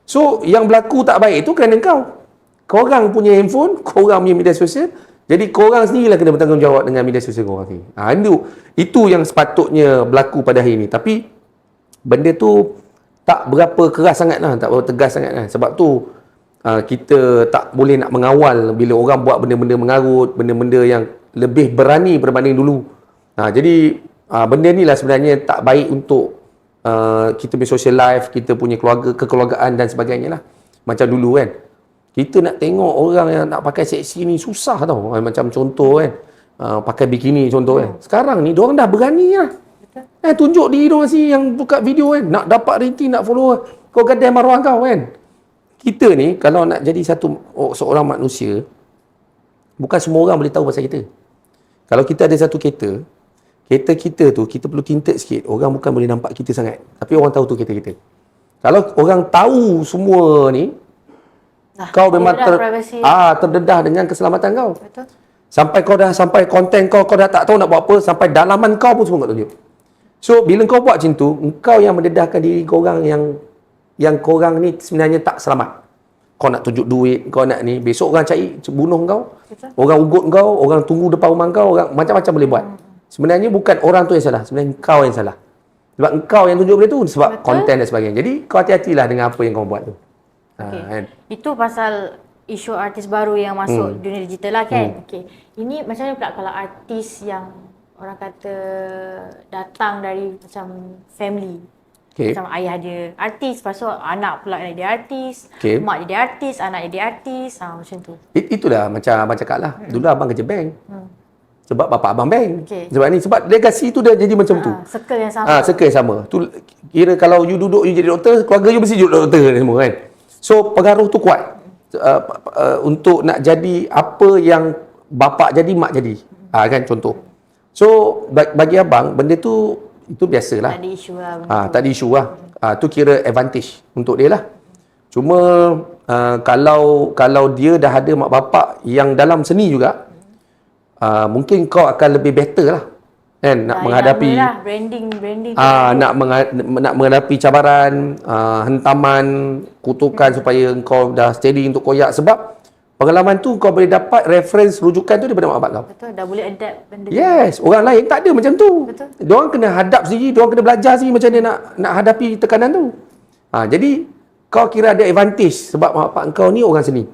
So, yang berlaku tak baik tu kerana kau. Korang punya handphone, korang punya media sosial. Jadi, korang sendirilah kena bertanggungjawab dengan media sosial korang sendiri. Itu yang sepatutnya berlaku pada hari ni. Tapi, benda tu tak berapa keras sangat lah. Tak berapa tegas sangat lah. Sebab tu, kita tak boleh nak mengawal bila orang buat benda-benda mengarut, benda-benda yang lebih berani berbanding dulu. Jadi, benda ni lah sebenarnya tak baik untuk kita punya social life, kita punya kekeluargaan dan sebagainya lah. Macam dulu kan, kita nak tengok orang yang nak pakai seksi ni susah tau. Macam contoh kan, pakai bikini contoh kan. Sekarang ni diorang dah berani lah. Tunjuk diri diorang sih yang buka video kan. Nak dapat rating, nak follower, kau gadai maruah kau kan. Kita ni kalau nak jadi seorang manusia, bukan semua orang boleh tahu pasal kita. Kalau kita ada satu kereta kita tu, kita perlu tinted sikit. Orang bukan boleh nampak kita sangat, tapi orang tahu tu kereta kita. Kalau orang tahu semua ni, kau memang terdedah dengan keselamatan kau. Betul. Sampai konten kau dah tak tahu nak buat apa, sampai dalaman kau pun semua kau tunjuk. So, bila kau buat macam tu, engkau yang mendedahkan diri korang yang korang ni sebenarnya tak selamat. Kau nak tunjuk duit, kau nak ni, besok orang cari bunuh kau. Betul. Orang ugut kau, orang tunggu depan rumah kau, orang macam-macam boleh buat. Sebenarnya bukan orang tu yang salah, sebenarnya kau yang salah. Sebab engkau yang tunjuk benda tu, sebab konten dan sebagainya. Jadi kau hati-hatilah dengan apa yang kau buat tu. Kan? Itu pasal isu artis baru yang masuk dunia digital lah kan. Ini macam mana pula kalau artis yang orang kata datang dari macam family, Okay. Macam ayah dia artis, lepas tu anak pula jadi artis, Okay. mak jadi artis, anak jadi artis, macam tu. Itulah macam abang cakap lah. Dulu abang kerja bank. Sebab bapak abang bank. Okay. Sebab legasi tu dah jadi macam tu. Circle yang sama. Circle yang sama. Tu kira kalau you duduk you jadi doktor, keluarga you mesti jadi doktor semua kan. So pengaruh tu kuat. Untuk nak jadi apa yang bapak jadi, mak jadi. Kan contoh. So bagi abang benda tu itu biasalah. Tak ada isu lah. Tak ada isu lah. Tu kira advantage untuk dia lah. Cuma kalau dia dah ada mak bapak yang dalam seni juga, mungkin kau akan lebih better lah. Kan nak menghadapi lah. branding nak menghadapi cabaran, hentaman, kutukan supaya kau dah steady untuk koyak, sebab pengalaman tu kau boleh dapat reference rujukan tu daripada mak bapak kau. Betul, dah boleh adapt benda tu. Yes, orang lain tak ada macam tu. Betul. Diorang kena hadap sendiri, diorang kena belajar sendiri macam mana nak hadapi tekanan tu. Jadi kau kira ada advantage sebab mak bapak kau ni orang seni.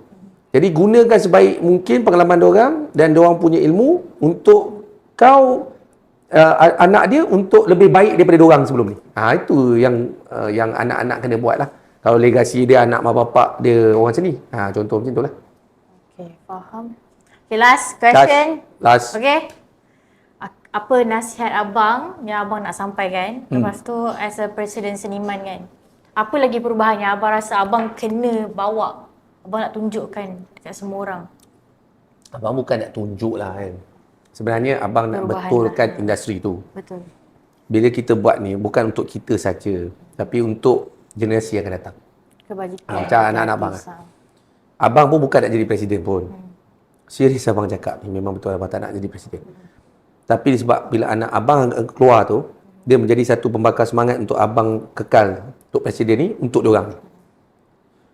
Jadi gunakan sebaik mungkin pengalaman diorang dan diorang punya ilmu untuk kau anak dia untuk lebih baik daripada diorang sebelum ni. Itu yang anak-anak kena buat lah. Kalau legasi dia anak mak bapak dia orang seni. Contoh macam tu lah. Okay, faham. Okay, last question. Last. Okay. Apa nasihat abang yang abang nak sampaikan? Lepas tu as a presiden seniman kan, apa lagi perubahan yang abang rasa abang kena bawa, abang nak tunjukkan dekat semua orang? Abang bukan nak tunjuk lah kan. Sebenarnya abang nak Perubahan betulkan lah. industri tu. Betul. Bila kita buat ni bukan untuk kita saja, tapi untuk generasi yang akan datang. Kebajikan. Macam anak-anak abang kan. Abang pun bukan nak jadi presiden pun. Serius abang cakap ni, memang betul abang tak nak jadi presiden. Tapi sebab bila anak abang keluar tu, dia menjadi satu pembakar semangat untuk abang kekal untuk presiden ni, untuk diorang.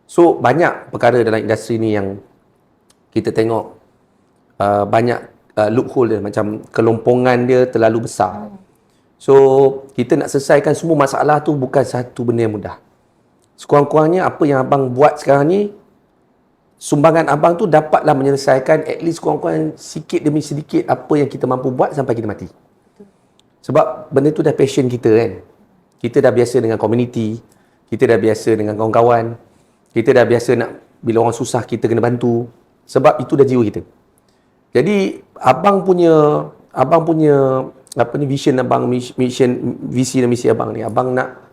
So banyak perkara dalam industri ni yang kita tengok banyak loophole dia, macam kelompongan dia terlalu besar. So kita nak selesaikan semua masalah tu bukan satu benda yang mudah. Sekurang-kurangnya apa yang abang buat sekarang ni, sumbangan abang tu dapatlah menyelesaikan at least kurang-kurang sikit demi sedikit apa yang kita mampu buat sampai kita mati. Sebab benda tu dah passion kita kan. Kita dah biasa dengan community, kita dah biasa dengan kawan-kawan, kita dah biasa nak bila orang susah kita kena bantu. Sebab itu dah jiwa kita. Jadi abang punya apa ni vision abang, visi dan misi abang ni, abang nak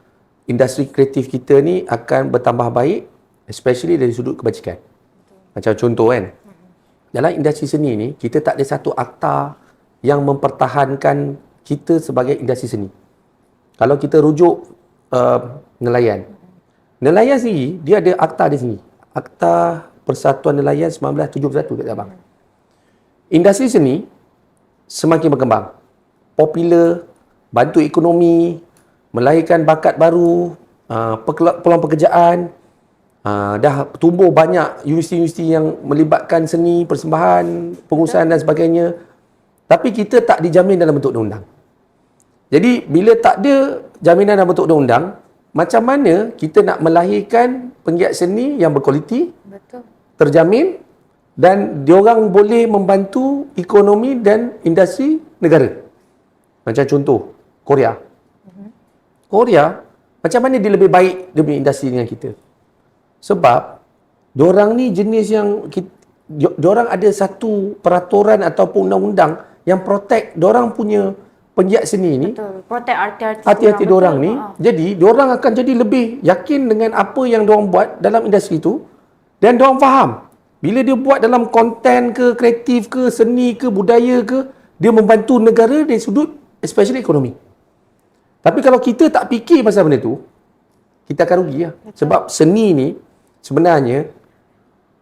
industri kreatif kita ni akan bertambah baik, especially dari sudut kebajikan. Macam contoh kan, dalam industri seni ni, kita tak ada satu akta yang mempertahankan kita sebagai industri seni. Kalau kita rujuk nelayan. Nelayan sendiri, dia ada akta dia sendiri. Akta Persatuan Nelayan 1971 kat abang. Industri seni semakin berkembang. Popular, bantu ekonomi, melahirkan bakat baru, peluang pekerjaan. Dah tumbuh banyak universiti-universiti yang melibatkan seni, persembahan, pengurusan dan sebagainya. Tapi kita tak dijamin dalam bentuk undang-undang. Jadi bila tak ada jaminan dalam bentuk undang-undang, macam mana kita nak melahirkan penggiat seni yang berkualiti, Betul. terjamin dan diorang boleh membantu ekonomi dan industri negara. Macam contoh Korea. Korea, macam mana dia lebih baik demi industri dengan kita? Sebab diorang ni jenis yang diorang ada satu peraturan ataupun undang-undang yang protect diorang punya penggiat seni ni. Betul. Protect Hati-hati diorang ni. Jadi diorang akan jadi lebih yakin dengan apa yang diorang buat dalam industri tu, dan diorang faham bila dia buat dalam konten ke, kreatif ke, seni ke, budaya ke, dia membantu negara dari sudut especially ekonomi. Tapi kalau kita tak fikir pasal benda tu, kita akan rugi lah. Sebab seni ni sebenarnya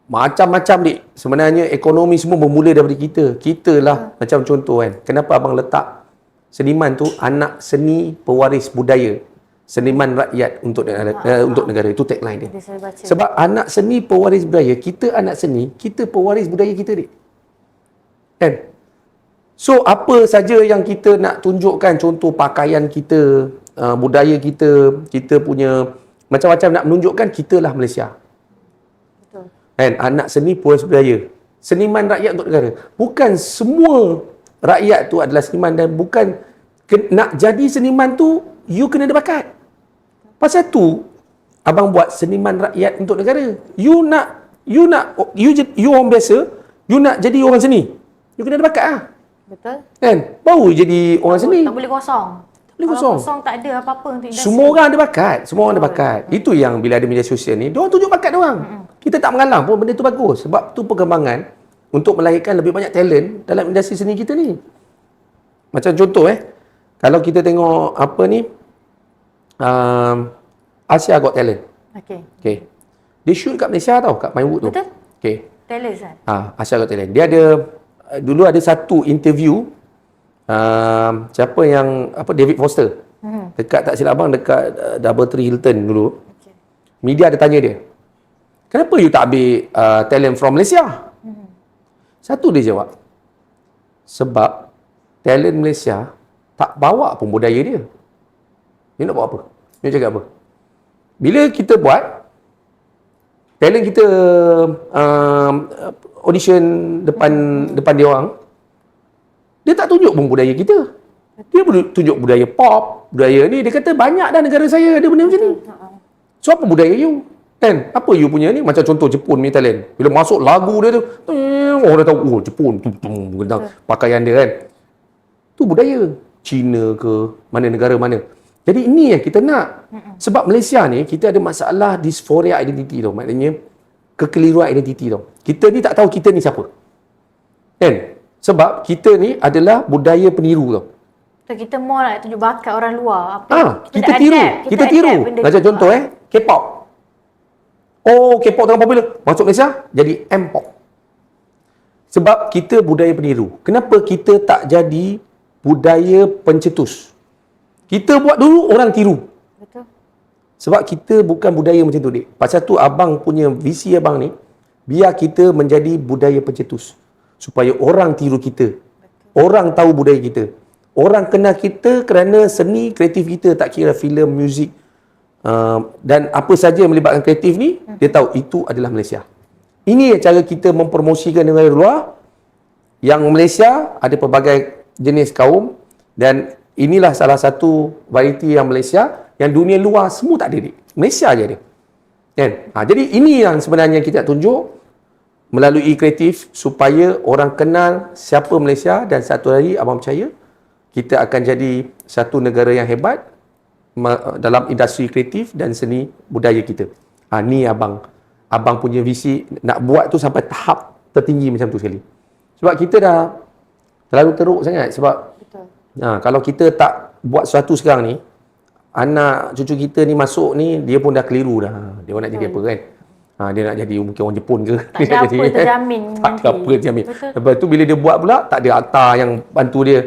macam-macam dik. Sebenarnya ekonomi semua bermula daripada kita. Kita lah macam contoh kan. Kenapa abang letak seniman tu anak seni pewaris budaya. Seniman rakyat untuk negara. Itu tagline dia. Sebab anak seni pewaris budaya, kita anak seni, kita pewaris budaya kita dik. Kan? So apa saja yang kita nak tunjukkan, contoh pakaian kita, budaya kita, kita punya macam-macam nak menunjukkan, kita lah Malaysia. Betul. Kan? Anak seni pewaris budaya. Seniman rakyat untuk negara. Bukan semua rakyat tu adalah seniman, dan bukan nak jadi seniman tu you kena ada bakat. Pasal tu abang buat seniman rakyat untuk negara. You orang biasa, you nak jadi orang seni. You kena ada bakat lah. Betul. Kan? Baru jadi orang seni. Tak boleh kosong. Boleh Kalau kosong. kosong tak ada apa-apa untuk industri. Semua orang ada bakat. Semua orang ada bakat. Itu yang bila ada media sosial ni, diorang tunjuk bakat diorang. Kita tak mengalah pun benda tu bagus. Sebab tu perkembangan untuk melahirkan lebih banyak talent dalam industri seni kita ni. Macam contoh kalau kita tengok apa ni, Asia Got Talent. Okay. Dia shoot kat Malaysia tau, kat Pinewood tu. Betul. Okay. Talent kan? Asia Got Talent. Dia ada, dulu ada satu interview, siapa yang, David Foster. Dekat tak silap abang, dekat Doubletree Hilton dulu. Okay. Media ada tanya dia, kenapa you tak ambil talent from Malaysia? Satu dia jawab, sebab talent Malaysia tak bawa pun budaya dia. Dia nak buat apa? Dia cakap apa? Bila kita buat, talent kita audition depan dia orang, dia tak tunjuk pun budaya kita. Dia tunjuk budaya pop, budaya ni. Dia kata banyak dah negara saya ada benda macam ni. So apa budaya you? Kan? Apa you punya ni? Macam contoh Jepun punya talent. Bila masuk lagu dia tu, orang dah tahu, oh Jepun tu, pakaian dia kan. Tu budaya. Cina ke, mana negara mana. Jadi ini yang kita nak. Sebab Malaysia ni, kita ada masalah dysphoria identity tau. Maknanya, kekeliruan identiti tau. Kita ni tak tahu kita ni siapa. Kan? Sebab kita ni adalah budaya peniru tau. So, kita more nak tunjuk bakat orang luar. Kita tiru. Kita tiru. Macam contoh K-pop. Oh, K-pop tengah popular. Masuk Malaysia, jadi M-pop. Sebab kita budaya peniru. Kenapa kita tak jadi budaya pencetus? Kita buat dulu, orang tiru. Betul. Sebab kita bukan budaya macam tu, Dik. Pasal tu abang punya visi abang ni, biar kita menjadi budaya pencetus. Supaya orang tiru kita. Orang tahu budaya kita. Orang kenal kita kerana seni kreatif kita, tak kira filem, muzik dan apa saja yang melibatkan kreatif ni, dia tahu itu adalah Malaysia. Ini cara kita mempromosikan negara luar. Yang Malaysia ada pelbagai jenis kaum dan inilah salah satu variety yang Malaysia yang dunia luar semua tak ada. Malaysia je ada. Kan? Jadi ini yang sebenarnya kita nak tunjuk melalui kreatif supaya orang kenal siapa Malaysia dan satu hari abang percaya kita akan jadi satu negara yang hebat dalam industri kreatif dan seni budaya kita. Ni abang punya visi nak buat tu sampai tahap tertinggi macam tu sekali. Sebab kita dah terlalu teruk sangat. Sebab Betul. Kalau kita tak buat sesuatu sekarang ni, anak cucu kita ni masuk ni, dia pun dah keliru dah. Dia nak jadi apa kan? Dia nak jadi mungkin orang Jepun ke? Tak ada apa terjamin Tak ada nanti. apa terjamin. Betul. Lepas tu bila dia buat pula, tak ada akta yang bantu dia.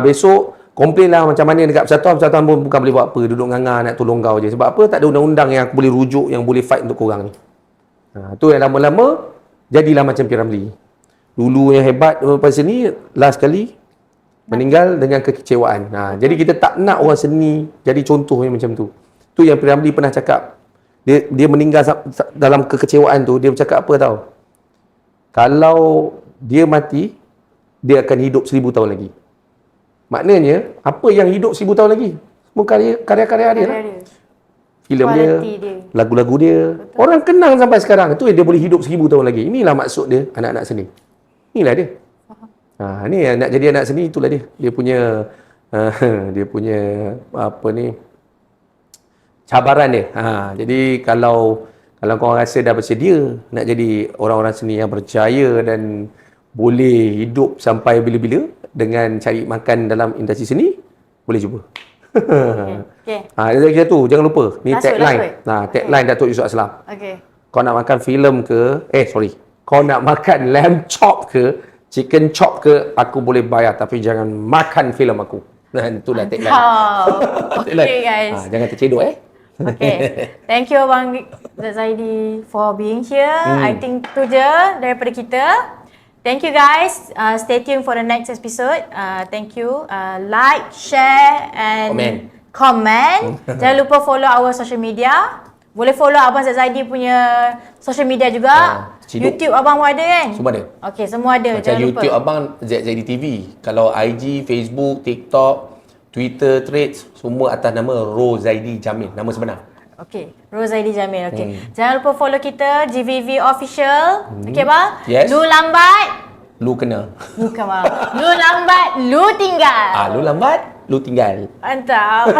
Besok, komplain lah macam mana dekat persatuan pun bukan boleh buat apa. Duduk nganga nak tolong kau je. Sebab apa? Tak ada undang-undang yang aku boleh rujuk, yang boleh fight untuk korang ni. Tu yang lama-lama, jadilah macam P. Ramlee. Dulu yang hebat pada seni, last kali, meninggal dengan kekecewaan. Jadi kita tak nak orang seni jadi contoh yang macam tu. Tu yang P. Ramlee pernah cakap. Dia meninggal dalam kekecewaan tu, dia bercakap apa tau? Kalau dia mati, dia akan hidup 1000 tahun lagi. Maknanya, apa yang hidup 1000 tahun lagi? Semua karya-karya dia lah. Filem dia, lagu-lagu dia. Betul. Orang kenang sampai sekarang. Itu dia boleh hidup 1000 tahun lagi. Inilah maksud dia, anak-anak seni. Inilah dia. Ni nak jadi anak seni, itulah dia. Dia punya apa ni, cabaran dia. Jadi kalau kau rasa dah bersedia nak jadi orang-orang seni yang berjaya dan boleh hidup sampai bila-bila dengan cari makan dalam industri seni, boleh cuba. Okay. Dia tu, jangan lupa. Ni tagline. Tagline Datuk Yusof Aslam. Okay. Kau nak makan filem ke? Kau nak makan lamb chop ke? Chicken chop ke? Aku boleh bayar, tapi jangan makan filem aku. Itulah tagline. Okay guys. Jangan tercedok Okay. Thank you Abang Zaidi for being here. I think tu je daripada kita. Thank you guys. Stay tuned for the next episode. Thank you. Like, share and comment. Jangan lupa follow our social media. Boleh follow Abang Zaidi punya social media juga. YouTube Abang pun ada kan? Semua ada. Okay, semua ada. Macam YouTube Abang Zaidi TV. Kalau IG, Facebook, TikTok, Twitter, Threads, semua atas nama Rozaidi Jamil, nama sebenar. Okay, Rozaidi Jamil. Okay. Jangan lupa follow kita GVV Official. Okay bang? Yes. Lu lambat. Lu kena. Bukan bang. Lu lambat, lu tinggal. Lu lambat, lu tinggal. Mantap.